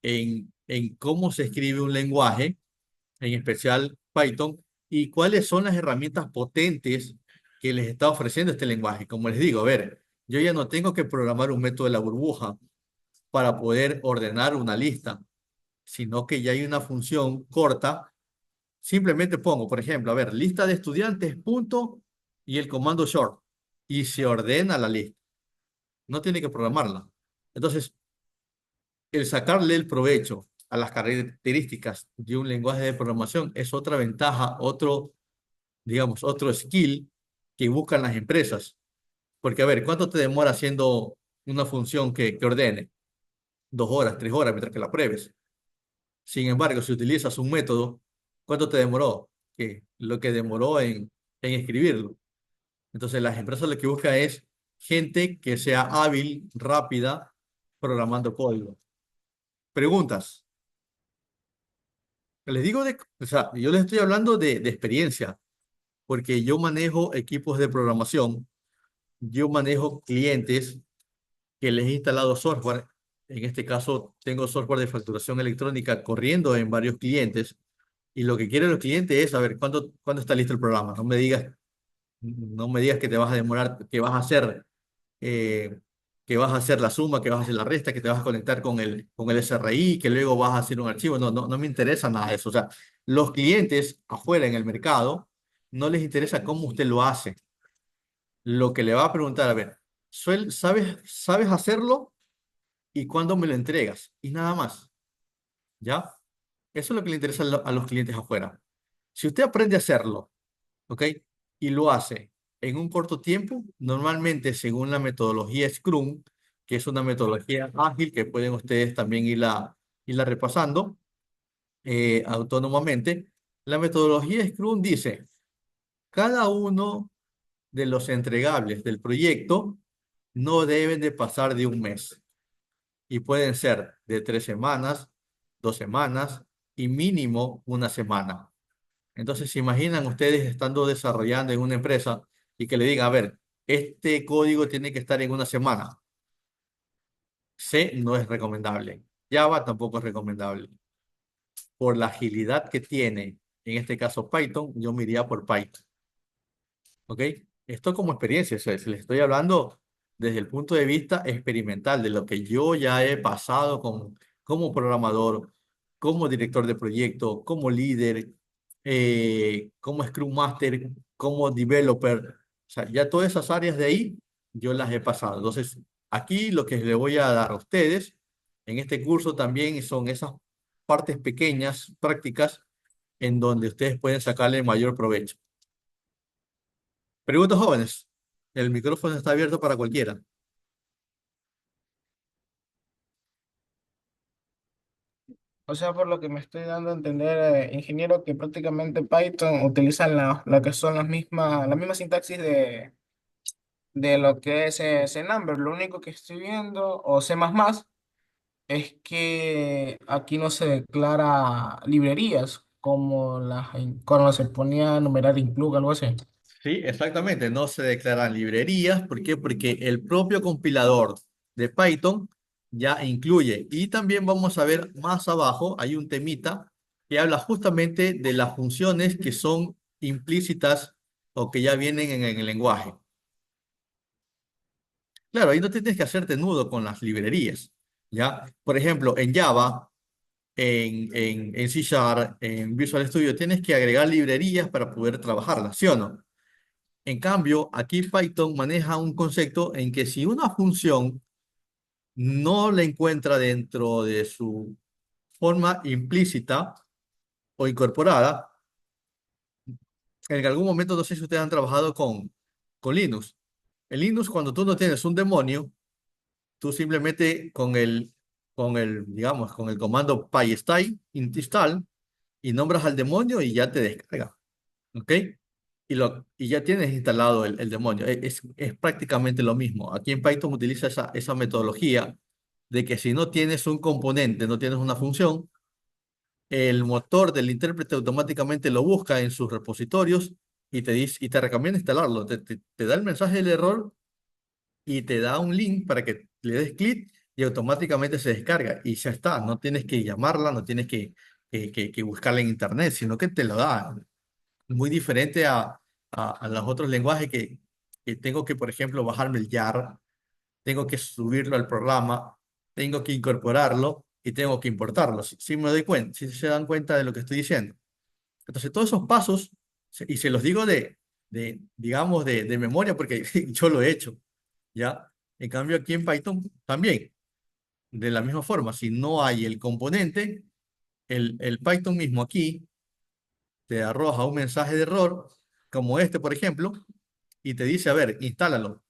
en cómo se escribe un lenguaje, en especial Python, y cuáles son las herramientas potentes que les está ofreciendo este lenguaje. Como les digo, a ver, yo ya no tengo que programar un método de la burbuja para poder ordenar una lista, sino que ya hay una función corta. Simplemente pongo, por ejemplo, a ver, lista de estudiantes, punto, y el comando short, y se ordena la lista. No tiene que programarla. Entonces, el sacarle el provecho a las características de un lenguaje de programación es otra ventaja, digamos, otro skill que buscan las empresas. Porque, a ver, ¿cuánto te demora haciendo una función que ordene? 2 horas, 3 horas, mientras que la pruebes. Sin embargo, si utilizas un método, ¿cuánto te demoró? Lo que demoró en escribirlo. Entonces, las empresas lo que buscan es gente que sea hábil, rápida, programando código. Preguntas. Les digo o sea, yo les estoy hablando de experiencia, porque yo manejo equipos de programación, yo manejo clientes que les he instalado software. En este caso, tengo software de facturación electrónica corriendo en varios clientes. Y lo que quieren los clientes es saber cuándo está listo el programa. No me digas que te vas a demorar, eh, que vas a hacer la suma, que vas a hacer la resta, que te vas a conectar con el SRI, que luego vas a hacer un archivo. No, no, no me interesa nada de eso. O sea, los clientes afuera en el mercado no les interesa cómo usted lo hace. lo que le va a preguntar, a ver, ¿sabes hacerlo y cuándo me lo entregas? Y nada más, ¿ya? Eso es lo que le interesa a los clientes afuera. Si usted aprende a hacerlo, ¿ok? Y lo hace en un corto tiempo, normalmente según la metodología Scrum, que es una metodología ágil que pueden ustedes también irla repasando autónomamente. La metodología Scrum dice, cada uno de los entregables del proyecto no deben de pasar de un mes y pueden ser de 3 semanas, 2 semanas y mínimo una semana. Entonces, ¿se imaginan ustedes estando desarrollando en una empresa y que le digan, a ver, este código tiene que estar en una semana? C no es recomendable. Java tampoco es recomendable. Por la agilidad que tiene, en este caso Python, yo me iría por Python. ¿Ok? Esto como experiencia, o sea, les estoy hablando desde el punto de vista experimental, de lo que yo ya he pasado como programador, como director de proyecto, como líder, como Scrum Master, como developer. O sea, ya todas esas áreas de ahí yo las he pasado. Entonces, aquí lo que le voy a dar a ustedes en este curso también son esas partes pequeñas, prácticas, en donde ustedes pueden sacarle mayor provecho. Preguntas jóvenes. El micrófono está abierto para cualquiera. O sea, por lo que me estoy dando a entender, ingeniero, que prácticamente Python utiliza lo que son la misma sintaxis de lo que es Number. Lo único que estoy viendo, o C++, es que aquí no se declara librerías como cuando se ponía a enumerar include, algo así. Sí, exactamente. No se declaran librerías. ¿Por qué? Porque el propio compilador de Python ya incluye. Y también vamos a ver más abajo, hay un temita que habla justamente de las funciones que son implícitas o que ya vienen en el lenguaje. Claro, ahí no tienes que hacerte nudo con las librerías. ¿Ya? Por ejemplo, en Java, en C Sharp, en Visual Studio, tienes que agregar librerías para poder trabajarlas, ¿sí o no? En cambio, aquí Python maneja un concepto en que si una función no la encuentra dentro de su forma implícita o incorporada, en algún momento, no sé si ustedes han trabajado con Linux. En Linux, cuando tú no tienes un demonio, tú simplemente digamos, con el comando install y nombras al demonio y ya te descarga. ¿Ok? Y ya tienes instalado el demonio. Es prácticamente lo mismo. Aquí en Python utiliza esa metodología de que si no tienes un componente, no tienes una función, el motor del intérprete automáticamente lo busca en sus repositorios y te dice, y te recomienda instalarlo. Te da el mensaje del error y te da un link para que le des clic y automáticamente se descarga. Y ya está. No tienes que llamarla, no tienes que buscarla en internet, sino que te lo da muy diferente a los otros lenguajes que tengo que, por ejemplo, bajarme el YAR, tengo que subirlo al programa, tengo que incorporarlo y tengo que importarlo. Si me doy cuenta, si se dan cuenta de lo que estoy diciendo. Entonces, todos esos pasos, y se los digo digamos, de memoria, porque yo lo he hecho, ¿ya? En cambio, aquí en Python también, de la misma forma, si no hay el componente, el Python mismo aquí te arroja un mensaje de error, como este, por ejemplo, y te dice, a ver, instálalo.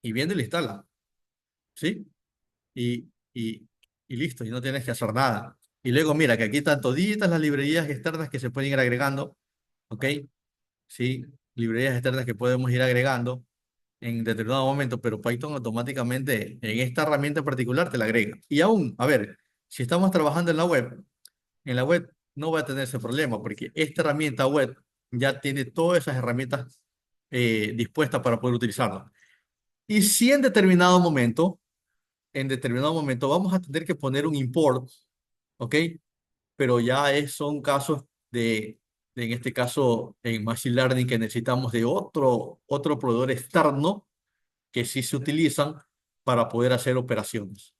Y viene y lo instala, ¿sí? Y, y, y listo, y no tienes que hacer nada. Y luego mira que aquí están toditas las librerías externas que se pueden ir agregando, ¿ok? Sí, librerías externas que podemos ir agregando en determinado momento, pero Python automáticamente en esta herramienta en particular te la agrega. Y aún, a ver, si estamos trabajando en la web no va a tener ese problema porque esta herramienta web ya tiene todas esas herramientas dispuestas para poder utilizarlo. Y si en determinado momento vamos a tener que poner un import, ¿ok? Pero ya son casos en este caso, en Machine Learning que necesitamos de otro proveedor externo que sí se utilizan para poder hacer operaciones.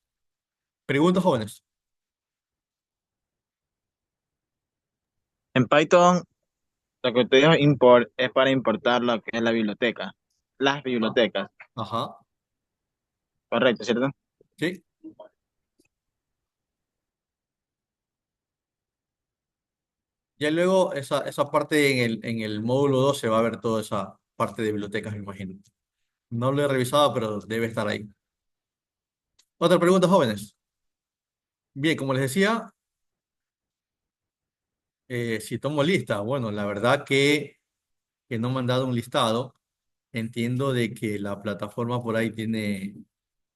¿Preguntas, jóvenes? En Python, lo que te dijo import es para importar lo que es la biblioteca. las bibliotecas. Ajá, Correcto, ¿cierto? sí. Ya luego esa parte en el módulo 2 se va a ver toda esa parte de bibliotecas, me imagino. No lo he revisado, pero debe estar ahí. Otra pregunta, jóvenes. Bien, como les decía, si tomo lista, bueno, la verdad que no me han dado un listado. Entiendo de que la plataforma por ahí tiene.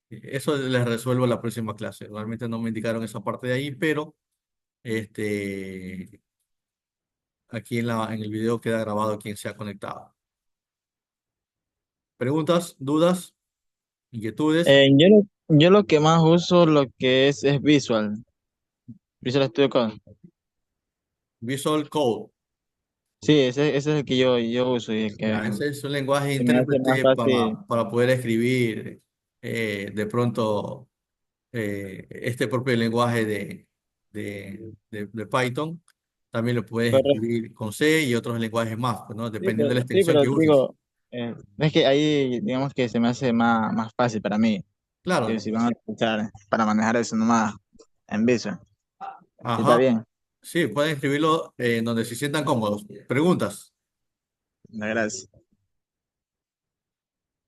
Eso les resuelvo la próxima clase. Realmente no me indicaron esa parte de ahí, pero este, aquí en el video queda grabado quién se ha conectado. ¿Preguntas, dudas, inquietudes? Yo lo que más uso lo que es Visual Studio Code. Visual Code. Sí, ese es el que yo uso y el Ya, que ese es un lenguaje se me hace más intérprete fácil. para poder escribir de pronto este propio lenguaje de Python. También lo puedes Correcto. escribir con C y otros lenguajes más, pues, ¿no? Sí, Dependiendo de la sí, extensión pero que uses. digo, es que ahí digamos que se me hace más fácil para mí. Que Claro, si van a utilizar para manejar eso nomás en Visual. Sí, está ajá. bien. Sí, pueden escribirlo en donde se sientan cómodos. ¿Preguntas? Gracias.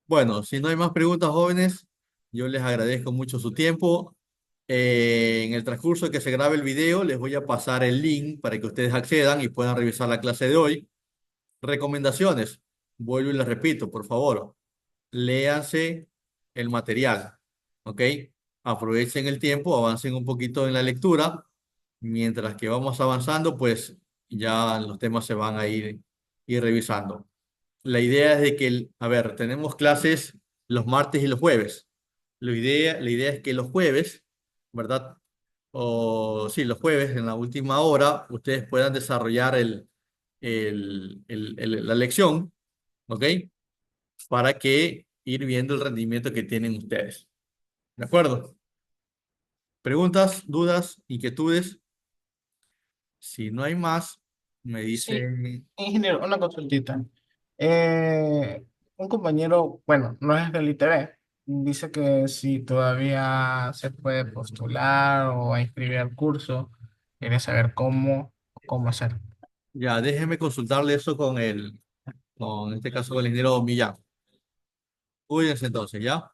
Bueno, si no hay más preguntas, jóvenes, yo les agradezco mucho su tiempo. En el transcurso que se grabe el video, les voy a pasar el link para que ustedes accedan y puedan revisar la clase de hoy. Recomendaciones. Vuelvo y les repito, por favor, léanse el material, ¿ok? Aprovechen el tiempo, avancen un poquito en la lectura. Mientras que vamos avanzando, pues ya los temas se van a ir revisando. La idea es de que, a ver, tenemos clases los martes y los jueves. La idea es que los jueves, ¿verdad? O sí, los jueves en la última hora, ustedes puedan desarrollar la lección, ¿ok? Para que ir viendo el rendimiento que tienen ustedes. ¿De acuerdo? ¿Preguntas, dudas, inquietudes? Si no hay más, me Sí, dicen. ingeniero, una consultita. Eh, un compañero, bueno, no es del ITV, dice que si todavía se puede postular o inscribir al curso, quiere saber cómo hacer. Ya, déjeme consultarle eso en este caso, con el ingeniero Millán. Cuídense entonces, ¿ya?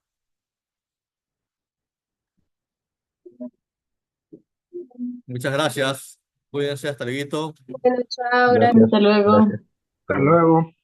Muchas gracias. Cuídense, hasta luego. Bueno, chao, gracias. Gracias, Hasta luego. gracias. Hasta luego.